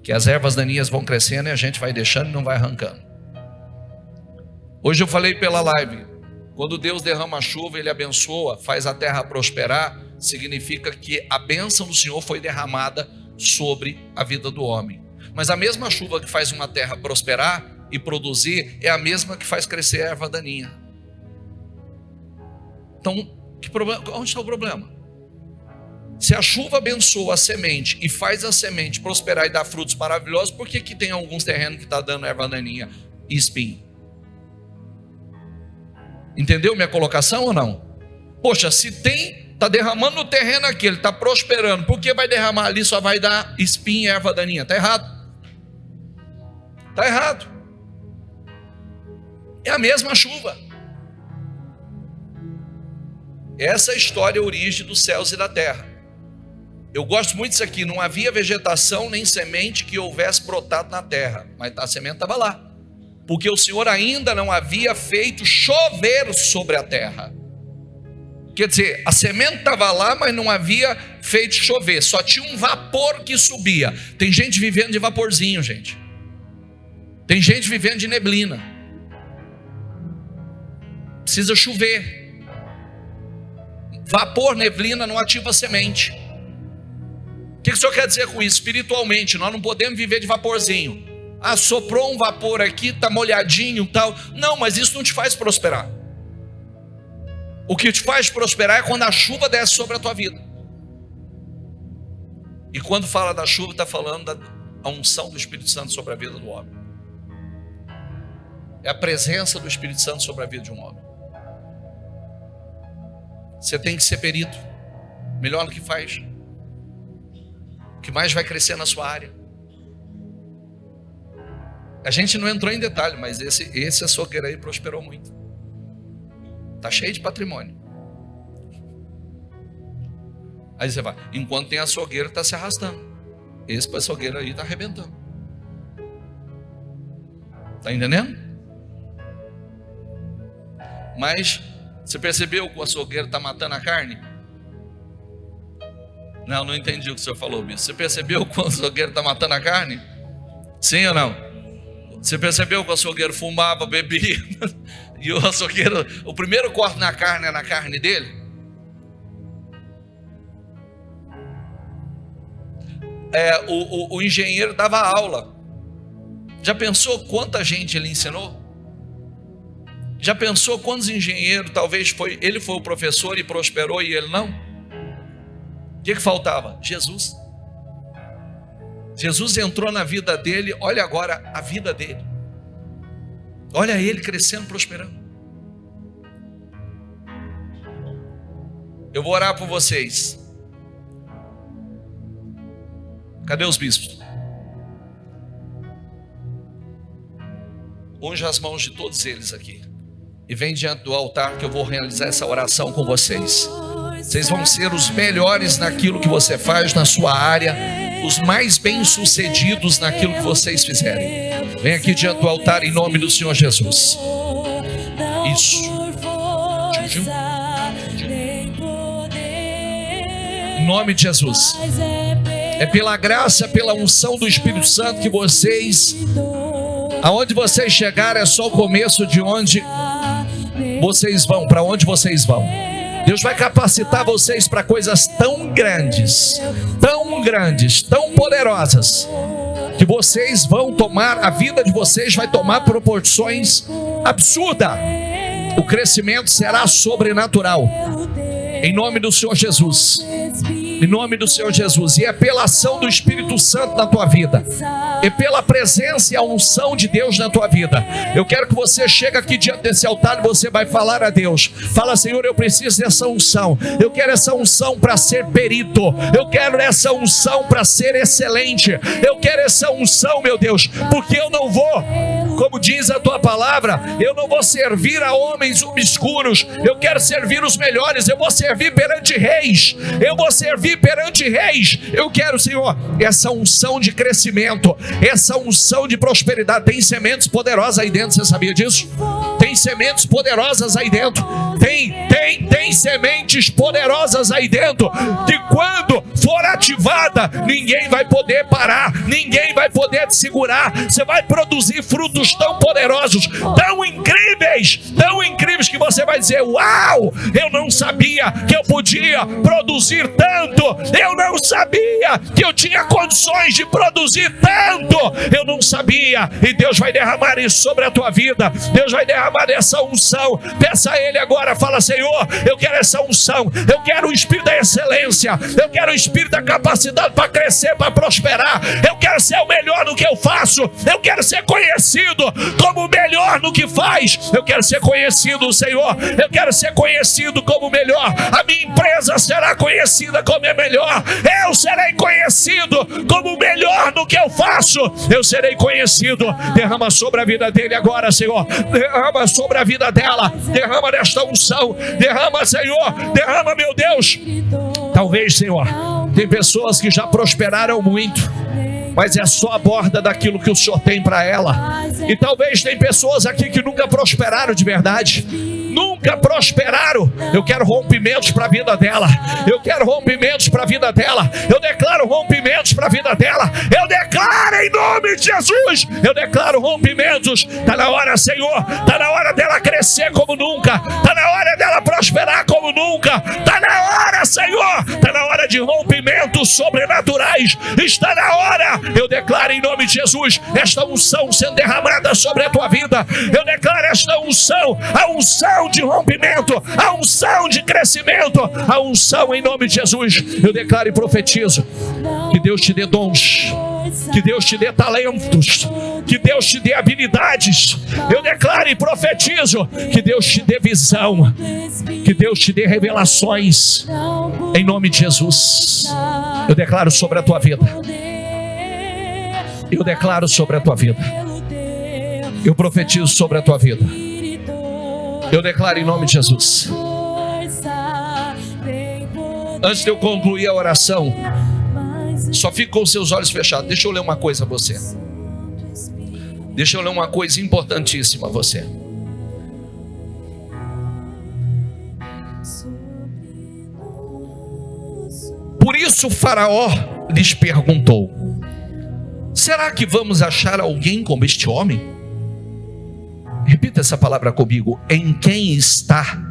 Que as ervas daninhas vão crescendo e a gente vai deixando e não vai arrancando. Hoje eu falei pela live, quando Deus derrama a chuva, Ele abençoa, faz a terra prosperar, significa que a bênção do Senhor foi derramada sobre a vida do homem. Mas a mesma chuva que faz uma terra prosperar e produzir, é a mesma que faz crescer a erva daninha. Então, onde está o problema? Se a chuva abençoa a semente e faz a semente prosperar e dar frutos maravilhosos, por que tem alguns terrenos que está dando erva daninha e espinho? Entendeu minha colocação ou não? Poxa, se está derramando no terreno aqui, ele está prosperando, por que vai derramar ali só vai dar espinho e erva daninha? Está errado. Está errado. É a mesma chuva. Essa é a história, a origem dos céus e da terra. Eu gosto muito disso aqui. Não havia vegetação nem semente que houvesse brotado na terra, mas a semente estava lá, porque o Senhor ainda não havia feito chover sobre a terra. Quer dizer, a semente estava lá, mas não havia feito chover, só tinha um vapor que subia. Tem gente vivendo de vaporzinho, gente. Tem gente vivendo de neblina. Precisa chover. Vapor, neblina não ativa a semente. O que o Senhor quer dizer com isso? Espiritualmente, nós não podemos viver de vaporzinho. Ah, soprou um vapor aqui, está molhadinho e tal. Não, mas isso não te faz prosperar. O que te faz prosperar é quando a chuva desce sobre a tua vida. E quando fala da chuva, está falando da unção do Espírito Santo sobre a vida do homem. É a presença do Espírito Santo sobre a vida de um homem. Você tem que ser perito, melhor no que faz, o que mais vai crescer na sua área. A gente não entrou em detalhe, mas esse açougueiro aí prosperou muito. Está cheio de patrimônio. Aí você vai, enquanto tem açougueiro, está se arrastando. Esse açougueiro aí está arrebentando. Está entendendo? Mas você percebeu que o açougueiro está matando a carne? Não entendi o que o senhor falou, bispo. Você percebeu que o açougueiro está matando a carne? Sim ou não? Você percebeu que o açougueiro fumava, bebia? E o açougueiro, o primeiro corte na carne é na carne dele? O engenheiro dava aula. Já pensou quanta gente ele ensinou? Já pensou quantos engenheiros, talvez ele foi o professor e prosperou e ele não? O que faltava? Jesus. Jesus entrou na vida dele, olha agora a vida dele. Olha ele crescendo, prosperando. Eu vou orar por vocês. Cadê os bispos? Unja as mãos de todos eles aqui. E vem diante do altar que eu vou realizar essa oração com vocês. Vocês vão ser os melhores naquilo que você faz na sua área, os mais bem-sucedidos naquilo que vocês fizerem. Vem aqui diante do altar em nome do Senhor Jesus. Isso. Em nome de Jesus. É pela graça, pela unção do Espírito Santo que vocês, aonde vocês chegarem, é só o começo de onde vocês vão, para onde vocês vão. Deus vai capacitar vocês para coisas tão grandes, tão poderosas, que vocês vão tomar, a vida de vocês vai tomar proporções absurdas. O crescimento será sobrenatural. Em nome do Senhor Jesus. Em nome do Senhor Jesus. E é pela ação do Espírito Santo na tua vida, é pela presença e a unção de Deus na tua vida. Eu quero que você chegue aqui diante desse altar e você vai falar a Deus. Fala: Senhor, eu preciso dessa unção. Eu quero essa unção para ser perito. Eu quero essa unção para ser excelente. Eu quero essa unção, meu Deus, porque eu não vou, como diz a tua palavra, eu não vou servir a homens obscuros. Eu quero servir os melhores. Eu vou servir perante reis. Eu vou servir perante reis. Eu quero, Senhor, essa unção de crescimento, essa unção de prosperidade. Tem sementes poderosas aí dentro, você sabia disso? Tem sementes poderosas aí dentro. Tem sementes poderosas aí dentro, que quando for ativada, ninguém vai poder parar, ninguém vai poder te segurar. Você vai produzir frutos tão poderosos, tão incríveis, que você vai dizer: uau, eu não sabia que eu podia produzir tanto, eu não sabia que eu tinha condições de produzir tanto, eu não sabia. E Deus vai derramar isso sobre a tua vida. Deus vai derramar essa unção. Peça a Ele agora, fala: Senhor, eu quero essa unção, eu quero o espírito da excelência, eu quero o espírito da capacidade para crescer, para prosperar. Eu quero ser o melhor no que eu faço, eu quero ser conhecido como o melhor no que faz. Eu quero ser conhecido, Senhor, eu quero ser conhecido como o melhor. A minha empresa será conhecida como a melhor. Eu serei conhecido como o melhor no que eu faço. Eu serei conhecido. Derrama sobre a vida dele agora, Senhor. Derrama sobre a vida dela. Derrama nesta unção. Derrama, Senhor. Derrama, meu Deus. Talvez, Senhor, Tem pessoas que já prosperaram muito, mas é só a borda daquilo que o Senhor tem para ela. E talvez tem pessoas aqui que nunca prosperaram de verdade. Nunca prosperaram. Eu quero rompimentos para a vida dela. Eu quero rompimentos para a vida dela. Eu declaro rompimentos para a vida dela. Eu declaro em nome de Jesus. Eu declaro rompimentos. Está na hora, Senhor. Está na hora dela crescer como nunca. Está na hora dela prosperar como nunca. Está na hora, Senhor. Está na hora de rompimentos sobrenaturais. Está na hora. Eu declaro em nome de Jesus esta unção sendo derramada sobre a tua vida. Eu declaro esta unção, a unção de rompimento, a unção de crescimento, a unção em nome de Jesus. Eu declaro e profetizo que Deus te dê dons, que Deus te dê talentos, que Deus te dê habilidades. Eu declaro e profetizo que Deus te dê visão, que Deus te dê revelações em nome de Jesus. Eu declaro sobre a tua vida. Eu declaro sobre a tua vida. Eu profetizo sobre a tua vida. Eu declaro em nome de Jesus. Antes de eu concluir a oração, só fique com os seus olhos fechados. Deixa eu ler uma coisa a você. Deixa eu ler uma coisa importantíssima a você. Por isso Faraó lhes perguntou: será que vamos achar alguém como este homem? Repita essa palavra comigo. Em quem está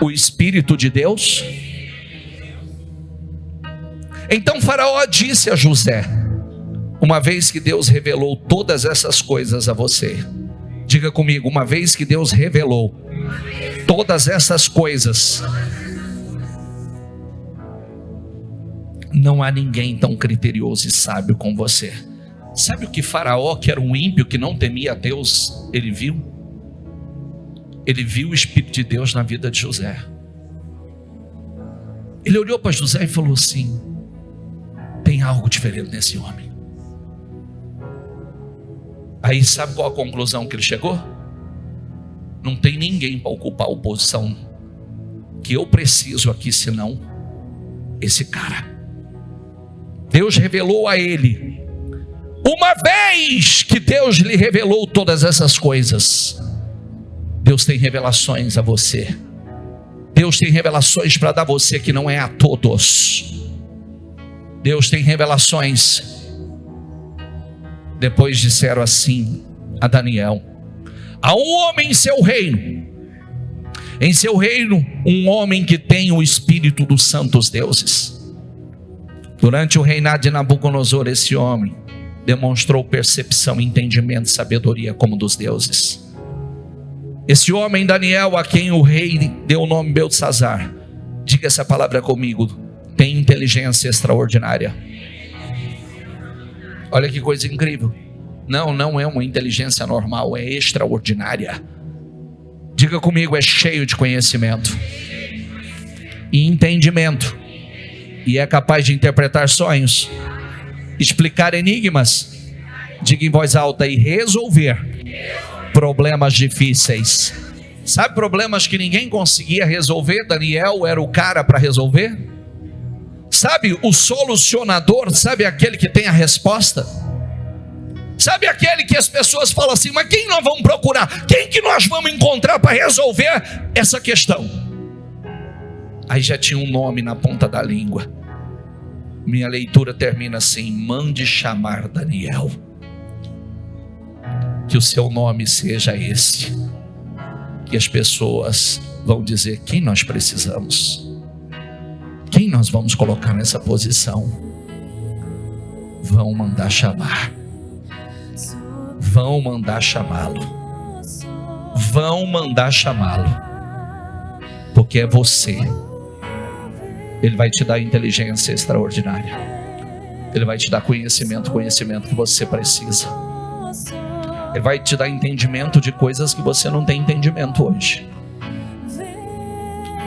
o Espírito de Deus? Então Faraó disse a José: uma vez que Deus revelou todas essas coisas a você, diga comigo, uma vez que Deus revelou todas essas coisas, não há ninguém tão criterioso e sábio como você. Sabe o que Faraó, que era um ímpio que não temia a Deus, ele viu? Ele viu o Espírito de Deus na vida de José. Ele olhou para José e falou assim: tem algo diferente nesse homem. Aí sabe qual a conclusão que ele chegou? Não tem ninguém para ocupar a posição que eu preciso aqui, senão esse cara. Deus revelou a ele. Uma vez que Deus lhe revelou todas essas coisas, Deus tem revelações a você. Deus tem revelações para dar a você que não é a todos. Deus tem revelações. Depois disseram assim a Daniel: há um homem em seu reino, um homem que tem o espírito dos santos deuses. Durante o reinado de Nabucodonosor, esse homem demonstrou percepção, entendimento e sabedoria como dos deuses. Esse homem Daniel, a quem o rei deu o nome Beltesazar, diga essa palavra comigo, tem inteligência extraordinária. Olha que coisa incrível. Não é uma inteligência normal, é extraordinária. Diga comigo, é cheio de conhecimento e entendimento, e é capaz de interpretar sonhos, explicar enigmas, diga em voz alta, e resolver problemas difíceis. Sabe problemas que ninguém conseguia resolver? Daniel era o cara para resolver. Sabe o solucionador? Sabe aquele que tem a resposta? Sabe aquele que as pessoas falam assim: mas quem nós vamos procurar? Quem que nós vamos encontrar para resolver essa questão? Aí já tinha um nome na ponta da língua. Minha leitura termina assim: mande chamar Daniel. Que o seu nome seja esse. Que as pessoas vão dizer: quem nós precisamos? Quem nós vamos colocar nessa posição? Vão mandar chamar. Vão mandar chamá-lo. Vão mandar chamá-lo. Porque é você. Ele vai te dar inteligência extraordinária. Ele vai te dar conhecimento que você precisa. Ele vai te dar entendimento de coisas que você não tem entendimento hoje.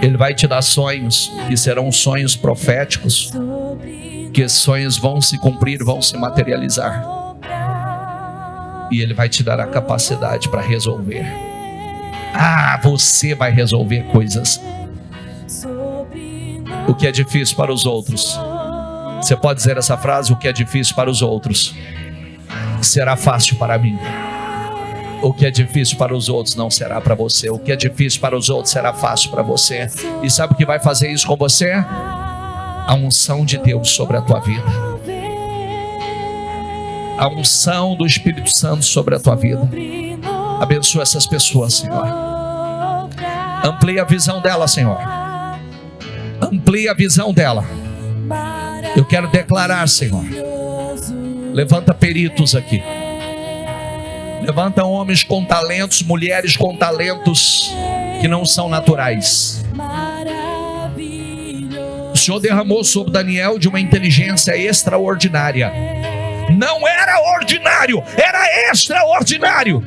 Ele vai te dar sonhos, que serão sonhos proféticos, que esses sonhos vão se cumprir, vão se materializar. E Ele vai te dar a capacidade para resolver. Você vai resolver coisas. O que é difícil para os outros. Você pode dizer essa frase: o que é difícil para os outros será fácil para mim. O que é difícil para os outros não será para você. O que é difícil para os outros será fácil para você. E sabe o que vai fazer isso com você? A unção de Deus sobre a tua vida. A unção do Espírito Santo sobre a tua vida. Abençoa essas pessoas, Senhor. Amplia a visão dela, Senhor. Amplia a visão dela. Eu quero declarar, Senhor. Levanta peritos aqui. Levanta homens com talentos, mulheres com talentos que não são naturais. O Senhor derramou sobre Daniel de uma inteligência extraordinária. Não era ordinário, era extraordinário.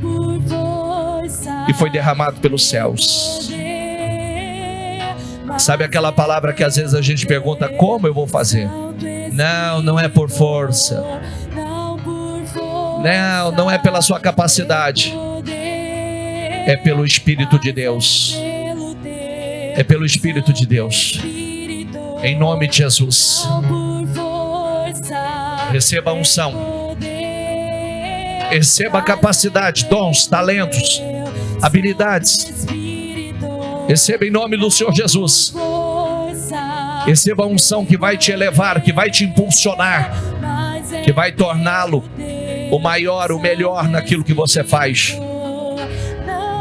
E foi derramado pelos céus. Sabe aquela palavra que às vezes a gente pergunta: como eu vou fazer? Não, não é por força. Não, não é pela sua capacidade. É pelo Espírito de Deus. É pelo Espírito de Deus. Em nome de Jesus. Receba a unção. Receba a capacidade, dons, talentos, habilidades. Receba em nome do Senhor Jesus. Receba a unção que vai te elevar, que vai te impulsionar, que vai torná-lo o maior, o melhor naquilo que você faz.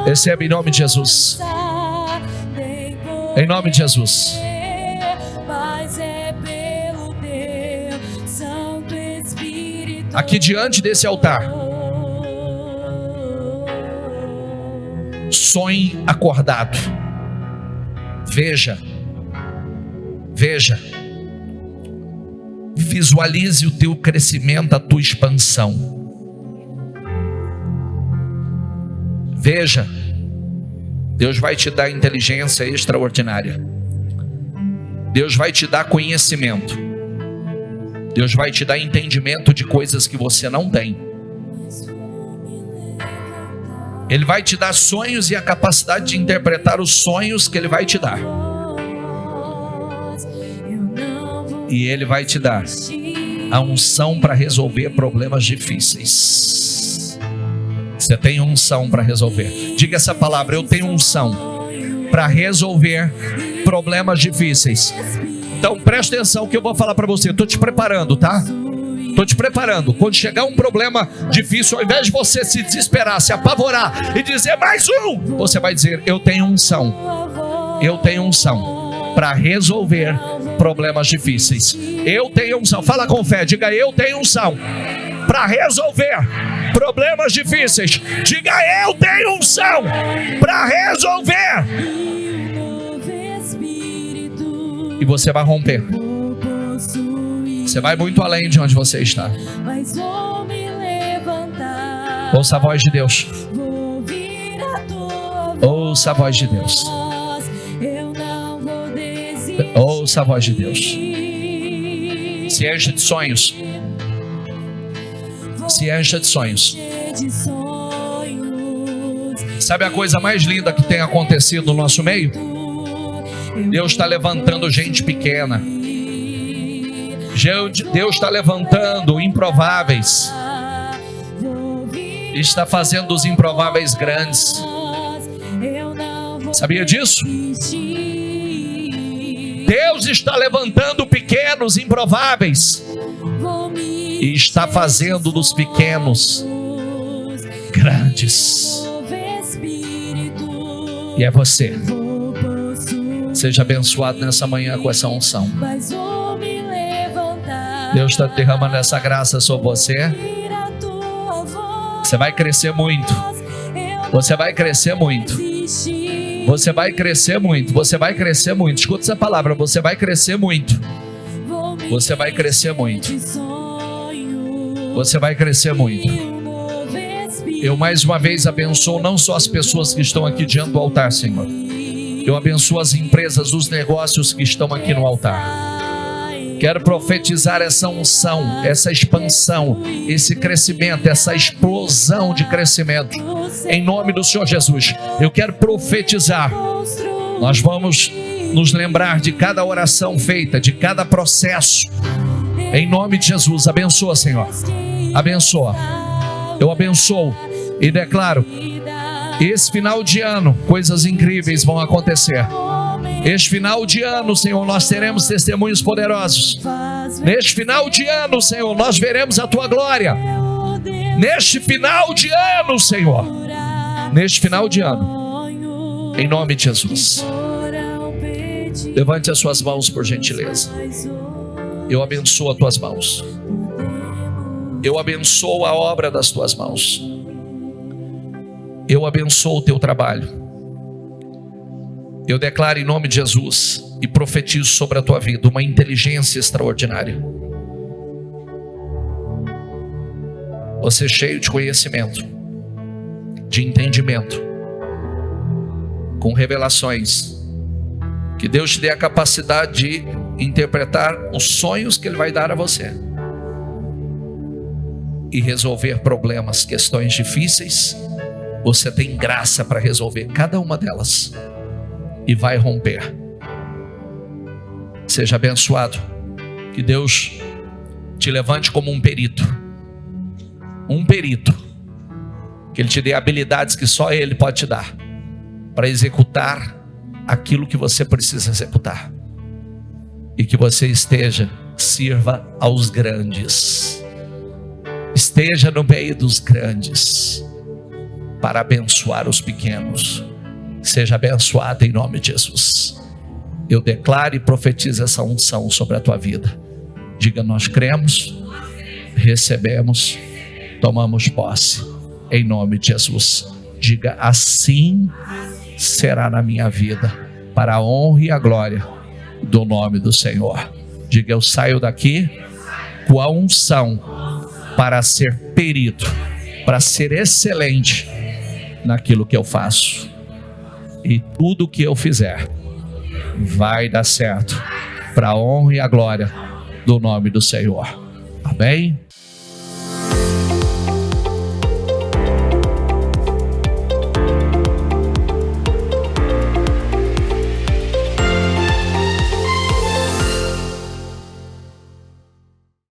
Receba em nome de Jesus. Em nome de Jesus. Aqui diante desse altar, sonhe acordado. Veja. Visualize o teu crescimento, a tua expansão. Veja, Deus vai te dar inteligência extraordinária. Deus vai te dar conhecimento. Deus vai te dar entendimento de coisas que você não tem. Ele vai te dar sonhos e a capacidade de interpretar os sonhos que Ele vai te dar. E Ele vai te dar a unção para resolver problemas difíceis. Você tem unção para resolver. Diga essa palavra: eu tenho unção para resolver problemas difíceis. Então presta atenção que eu vou falar para você. Estou te preparando, tá? Estou te preparando. Quando chegar um problema difícil, ao invés de você se desesperar, se apavorar e dizer mais um, você vai dizer: eu tenho unção. Eu tenho unção para resolver problemas difíceis. Eu tenho unção. Fala com fé. Diga: eu tenho unção para resolver problemas difíceis. Diga: eu tenho unção para resolver. E você vai romper. Você vai muito além de onde você está. Ouça a voz de Deus. Ouça a voz de Deus. Ouça a voz de Deus. Se encha de sonhos. Se encha de sonhos. Sabe a coisa mais linda que tem acontecido no nosso meio? Deus está levantando gente pequena. Deus está levantando improváveis. Está fazendo os improváveis grandes. Sabia disso? Deus está levantando pequenos improváveis e está fazendo dos pequenos grandes. E é você. Seja abençoado nessa manhã com essa unção. Deus está derramando essa graça sobre você. Você vai crescer muito. Você vai crescer muito. Você vai crescer muito. Você vai crescer muito. Escuta essa palavra. Você vai crescer muito. Você vai crescer muito. Você vai crescer muito. Eu mais uma vez abençoo não só as pessoas que estão aqui diante do altar, Senhor. Eu abençoo as empresas, os negócios que estão aqui no altar. Quero profetizar essa unção, essa expansão, esse crescimento, essa explosão de crescimento. Em nome do Senhor Jesus, eu quero profetizar. Nós vamos nos lembrar de cada oração feita, de cada processo. Em nome de Jesus, abençoa, Senhor. Abençoa. Eu abençoo e declaro: esse final de ano, coisas incríveis vão acontecer. Este final de ano, Senhor, nós teremos testemunhos poderosos. Neste final de ano, Senhor, nós veremos a Tua glória. Neste final de ano, Senhor. Neste final de ano. Em nome de Jesus. Levante as suas mãos, por gentileza. Eu abençoo as Tuas mãos. Eu abençoo a obra das Tuas mãos. Eu abençoo o Teu trabalho. Eu declaro em nome de Jesus e profetizo sobre a tua vida uma inteligência extraordinária. Você cheio de conhecimento, de entendimento, com revelações. Que Deus te dê a capacidade de interpretar os sonhos que Ele vai dar a você e resolver problemas, questões difíceis. Você tem graça para resolver cada uma delas e vai romper. Seja abençoado. Que Deus te levante como um perito. Um perito. Que Ele te dê habilidades que só Ele pode te dar para executar aquilo que você precisa executar. E que você sirva aos grandes. Esteja no meio dos grandes para abençoar os pequenos. Seja abençoado em nome de Jesus. Eu declaro e profetizo essa unção sobre a tua vida. Diga: nós cremos, recebemos, tomamos posse em nome de Jesus. Diga: assim será na minha vida, para a honra e a glória do nome do Senhor. Diga: eu saio daqui com a unção para ser perito, para ser excelente naquilo que eu faço. E tudo que eu fizer vai dar certo, para a honra e a glória do nome do Senhor. Amém?